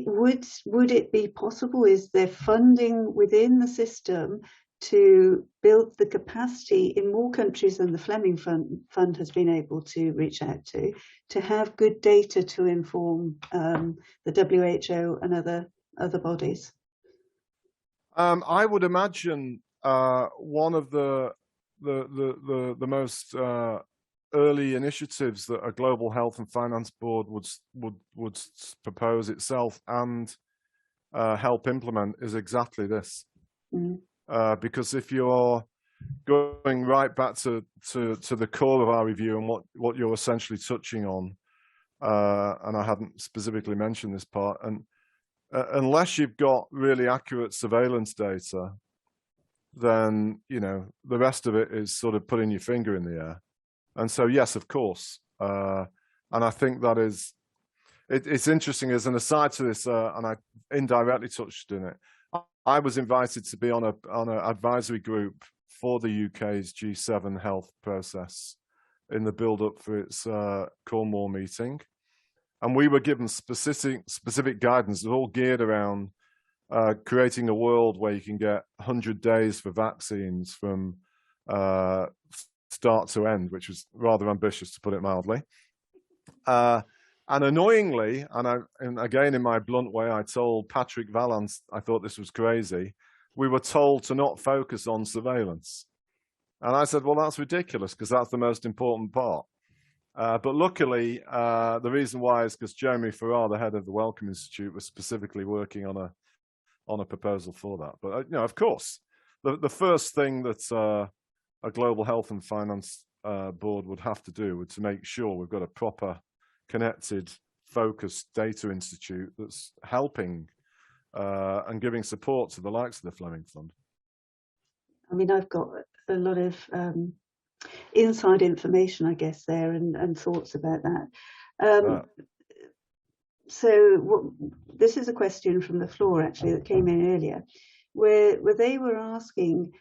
would it be possible, is there funding within the system to build the capacity in more countries than the Fleming Fund has been able to reach out to have good data to inform the WHO and other bodies? I would imagine one of the most early initiatives that a global health and finance board would propose itself and help implement is exactly this. Mm. Because if you're going right back to the core of our review and what you're essentially touching on, and I hadn't specifically mentioned this part, and unless you've got really accurate surveillance data, then the rest of it is sort of putting your finger in the air. And so, yes, of course. And I think that is, it's interesting as an aside to this, and I indirectly touched on it. I was invited to be on an advisory group for the UK's G7 health process in the build-up for its Cornwall meeting. And we were given specific guidance, all geared around creating a world where you can get 100 days for vaccines from start to end, which was rather ambitious, to put it mildly. And annoyingly, and again in my blunt way, I told Patrick Vallance I thought this was crazy. We were told to not focus on surveillance. And I said, well, that's ridiculous, because that's the most important part. But luckily, the reason why is because Jeremy Farrar, the head of the Wellcome Institute, was specifically working on a proposal for that. But of course, the first thing that a global health and finance board would have to do would to make sure we've got a proper, connected, focused data institute that's helping and giving support to the likes of the Fleming Fund. I mean, I've got a lot of inside information, I guess, there, and thoughts about that. So this is a question from the floor, actually, that came in earlier, where they were asking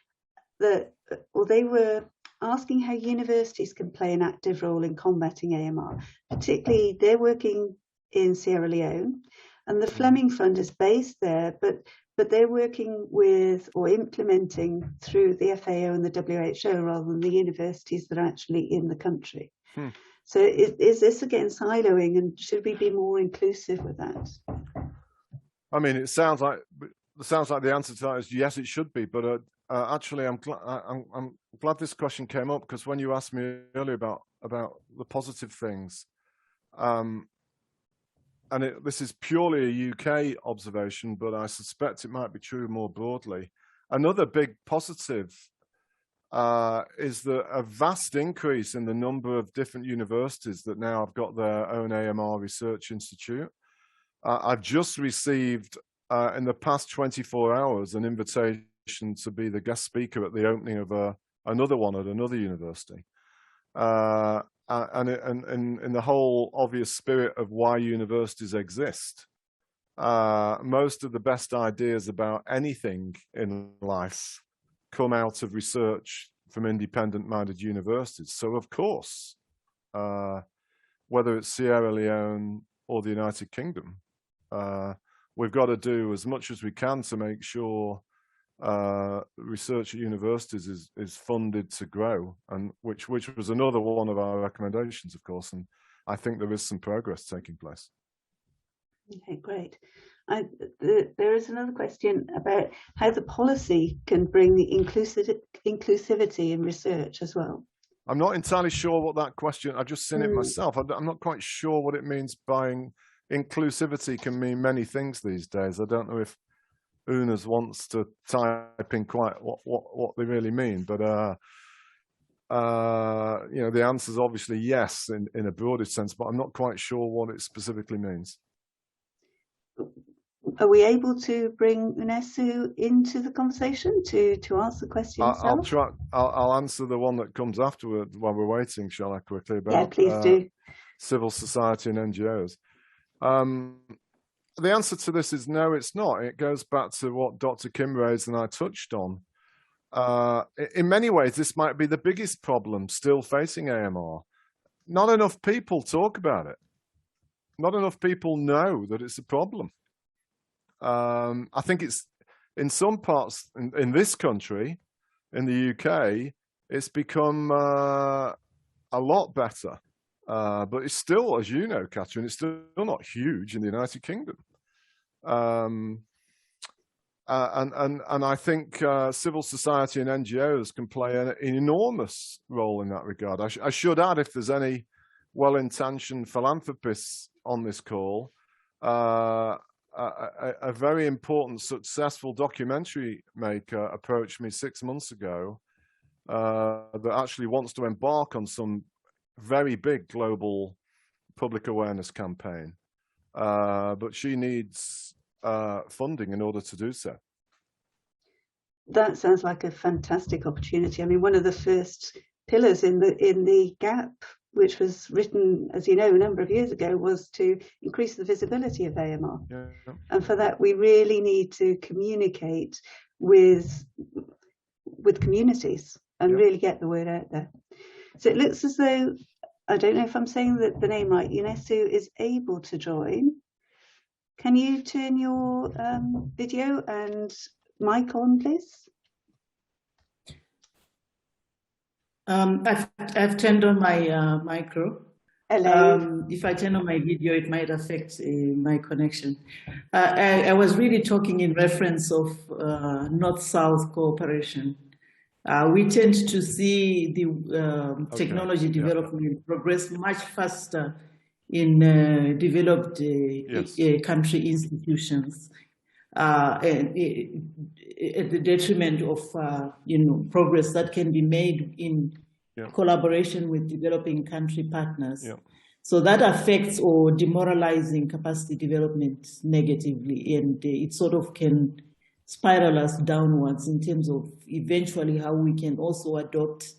how universities can play an active role in combating AMR. Particularly, they're working in Sierra Leone, and the Fleming Fund is based there, but they're working with or implementing through the FAO and the WHO rather than the universities that are actually in the country. So is this again siloing, and should we be more inclusive with that? I mean, it sounds like the answer to that is yes, it should be. But actually, I'm glad this question came up, because when you asked me earlier about the positive things, and this is purely a UK observation, but I suspect it might be true more broadly. Another big positive is a vast increase in the number of different universities that now have got their own AMR research institute. I've just received, in the past 24 hours, an invitation to be the guest speaker at the opening of another one at another university. And in the whole obvious spirit of why universities exist, most of the best ideas about anything in life come out of research from independent-minded universities. So, of course, whether it's Sierra Leone or the United Kingdom, we've got to do as much as we can to make sure research at universities is funded to grow, and which was another one of our recommendations, of course, and I think there is some progress taking place. Okay, great. There is another question about how the policy can bring the inclusivity in research as well. I'm not entirely sure what that question, I've just seen it myself. I'm not quite sure what it means by inclusivity. Can mean many things these days. I don't know if Unas wants to type in quite what they really mean, but the answer is obviously yes in a broader sense, but I'm not quite sure what it specifically means. Are we able to bring Unesu into the conversation to ask the question? I'll answer the one that comes afterward while we're waiting, shall I, quickly, about yeah, please do. Civil society and NGOs. The answer to this is no, it's not. It goes back to what Dr. Kim raised and I touched on. in many ways, this might be the biggest problem still facing AMR. Not enough people talk about it. Not enough people know that it's a problem. I think it's in some parts in this country, in the UK, it's become a lot better. But it's still, as you know, Catrin, it's still not huge in the United Kingdom. And I think civil society and NGOs can play an enormous role in that regard. I should add, if there's any well-intentioned philanthropists on this call, a very important, successful documentary maker approached me 6 months ago that actually wants to embark on some very big global public awareness campaign. But she needs funding in order to do so. That sounds like a fantastic opportunity. I mean, one of the first pillars in the GAP, which was written, as you know, a number of years ago, was to increase the visibility of AMR. Yeah. And for that, we really need to communicate with communities and really get the word out there. So it looks as though, I don't know if I'm saying the name right, UNESCO is able to join. Can you turn your video and mic on, please? I've turned on my micro. Hello. If I turn on my video, it might affect my connection. I was really talking in reference of North-South cooperation. We tend to see the technology development progress much faster in developed country institutions, and at the detriment of progress that can be made in collaboration with developing country partners. So that affects or demoralizing capacity development negatively, and it sort of can spiral us downwards in terms of eventually how we can also adopt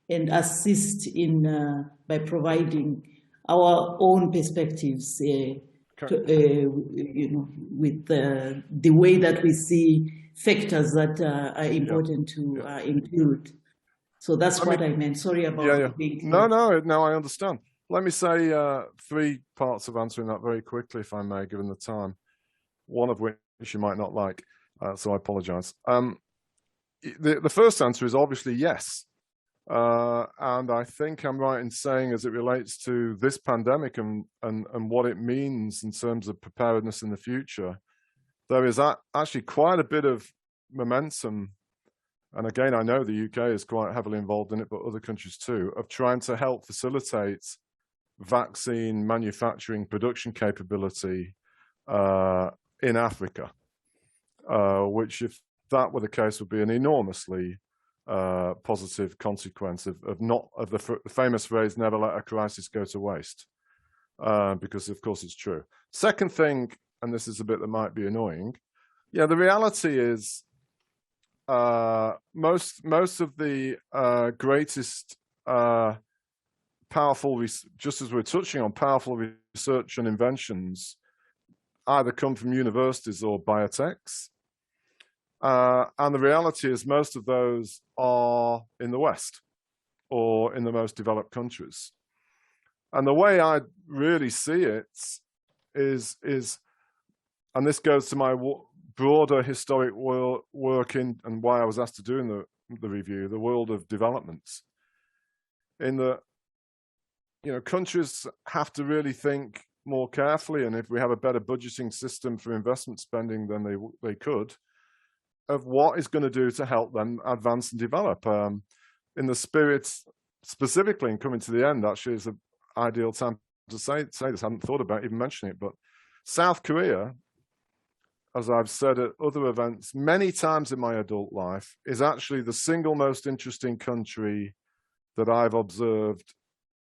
and assist in by providing our own perspectives, with the way that we see factors that are important to include. So that's what I meant. Sorry about being clear. No, I understand. Let me say 3 parts of answering that very quickly, if I may, given the time, one of which you might not like, so I apologize. The first answer is obviously yes. And I think I'm right in saying, as it relates to this pandemic and what it means in terms of preparedness in the future, there is actually quite a bit of momentum. And again, I know the UK is quite heavily involved in it, but other countries too, of trying to help facilitate vaccine manufacturing production capability in Africa, which, if that were the case, would be an enormously positive consequence of the famous phrase, never let a crisis go to waste, because of course it's true. Second thing, and this is a bit that might be annoying, the reality is most of the greatest powerful, just as we're touching on, powerful research and inventions either come from universities or biotechs. And the reality is most of those are in the West or in the most developed countries. And the way I really see it is, and this goes to my broader historic work in, and why I was asked to do in the review, the world of developments, in that, countries have to really think more carefully, and if we have a better budgeting system for investment spending than they could, of what is going to do to help them advance and develop. In the spirit, specifically, and coming to the end, actually is an ideal time to say this. I hadn't thought about even mentioning it, but South Korea, as I've said at other events many times in my adult life, is actually the single most interesting country that I've observed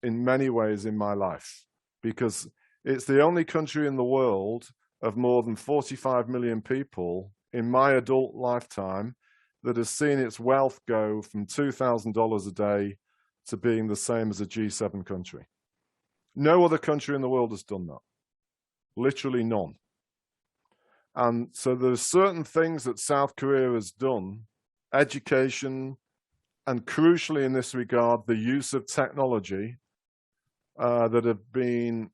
in many ways in my life, because it's the only country in the world of more than 45 million people in my adult lifetime that has seen its wealth go from $2,000 a day to being the same as a G7 country. No other country in the world has done that. Literally none. And so there's certain things that South Korea has done education, and crucially in this regard, the use of technology that have been,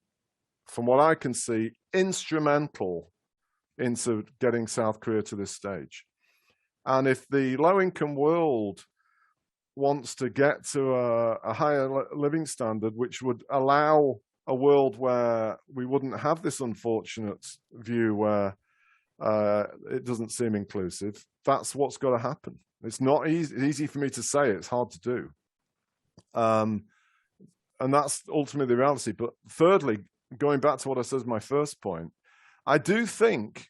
from what I can see, instrumental into getting South Korea to this stage. And if the low-income world wants to get to a higher living standard, which would allow a world where we wouldn't have this unfortunate view where it doesn't seem inclusive, that's what's got to happen. It's not easy. It's easy for me to say. It's hard to do. And that's ultimately the reality. But thirdly, going back to what I said as my first point, I do think,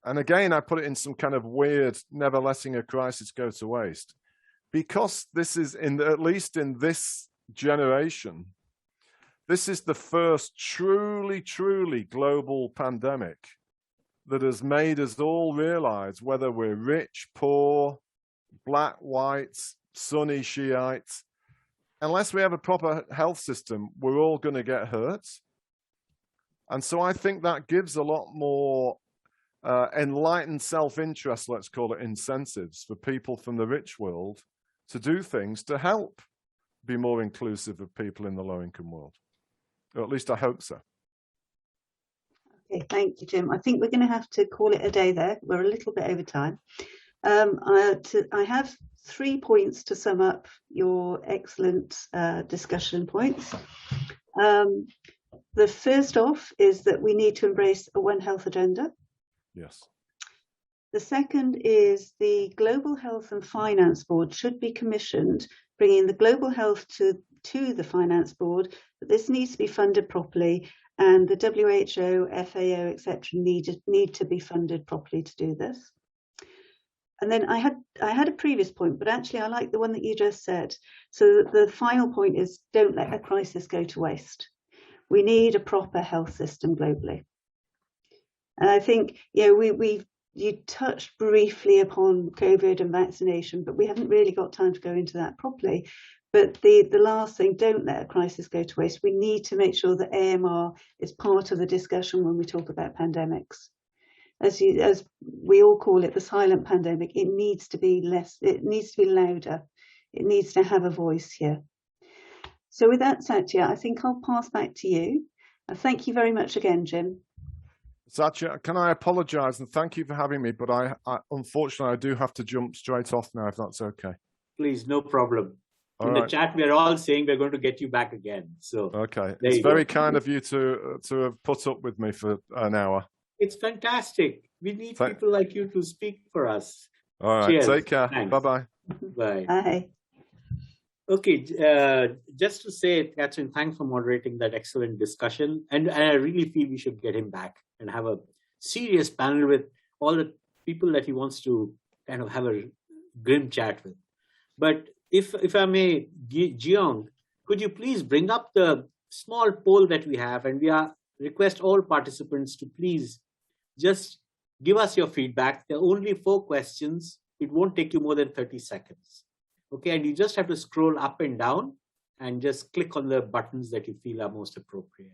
and again, I put it in some kind of weird, never letting a crisis go to waste, because this is, at least in this generation, this is the first truly, truly global pandemic that has made us all realize, whether we're rich, poor, black, white, Sunni, Shiite, unless we have a proper health system, we're all going to get hurt. And so I think that gives a lot more enlightened self-interest, let's call it, incentives for people from the rich world to do things to help be more inclusive of people in the low-income world. Or at least I hope so. Okay, thank you, Jim. I think we're going to have to call it a day there. We're a little bit over time. I have 3 points to sum up your excellent discussion points. The first off is that we need to embrace a One Health agenda. Yes. The second is the Global Health and Finance Board should be commissioned, bringing the global health to the Finance Board, but this needs to be funded properly, and the WHO, FAO, etc. need to be funded properly to do this. And then I had a previous point, but actually I like the one that you just said. So the final point is, don't let a crisis go to waste. We need a proper health system globally. And I think, you touched briefly upon COVID and vaccination, but we haven't really got time to go into that properly. But the last thing, don't let a crisis go to waste. We need to make sure that AMR is part of the discussion when we talk about pandemics. As we all call it, the silent pandemic, it needs to be louder. It needs to have a voice here. So with that, Satya, I think I'll pass back to you. Thank you very much again, Jim. Satya, can I apologize and thank you for having me, but I unfortunately, I do have to jump straight off now, if that's okay. Please, no problem. All In right. the chat, we're all saying we're going to get you back again. So okay, it's very kind of you to have put up with me for an hour. It's fantastic. We need people like you to speak for us. All right, Cheers. take care. Thanks. Bye-bye. Bye. Bye. Okay, just to say, Catrin, thanks for moderating that excellent discussion. And I really feel we should get him back and have a serious panel with all the people that he wants to kind of have a grim chat with. But if I may, Jiong, could you please bring up the small poll that we have, and we request all participants to please just give us your feedback. There are only 4 questions. It won't take you more than 30 seconds. Okay, and you just have to scroll up and down and just click on the buttons that you feel are most appropriate.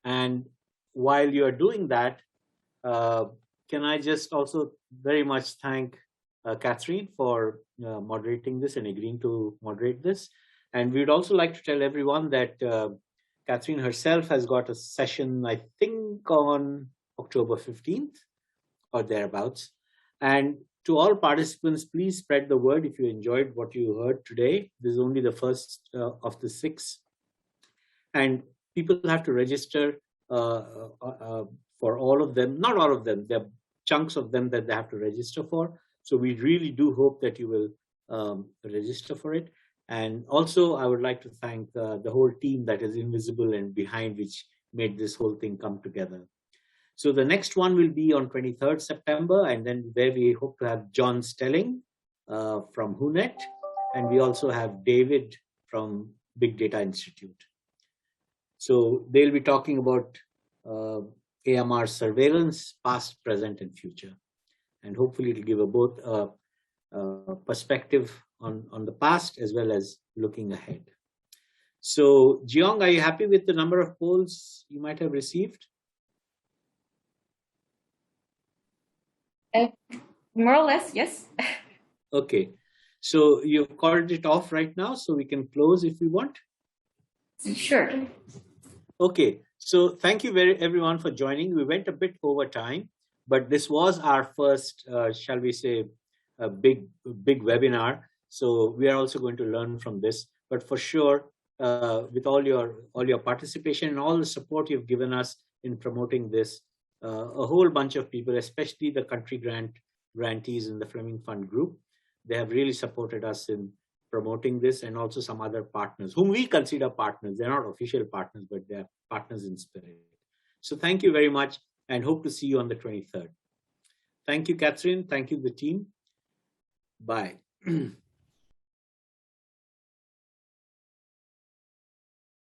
And while you're doing that, can I just also very much thank Catrin for moderating this and agreeing to moderate this. And we'd also like to tell everyone that Catrin herself has got a session, I think, on October 15th or thereabouts. And to all participants, please spread the word if you enjoyed what you heard today. This is only the first of the 6. And people have to register for all of them. Not all of them. There are chunks of them that they have to register for. So we really do hope that you will register for it. And also, I would like to thank the whole team that is invisible and behind which made this whole thing come together. So the next one will be on 23rd September, and then where we hope to have John Stelling from HUNET, and we also have David from Big Data Institute. So they'll be talking about AMR surveillance, past, present, and future. And hopefully it'll give both a perspective on the past as well as looking ahead. So Jiong, are you happy with the number of polls you might have received? More or less, yes. Okay. So you've called it off right now, so we can close if we want. Sure. Okay. So thank you everyone for joining. We went a bit over time, but this was our first, shall we say, a big webinar. So we are also going to learn from this. But for sure, with all your participation and all the support you've given us in promoting this, a whole bunch of people, especially the country grantees in the Fleming Fund group, they have really supported us in promoting this, and also some other partners whom we consider partners. They're not official partners, but they're partners in spirit. So thank you very much, and hope to see you on the 23rd. Thank you, Catherine. Thank you, the team. Bye.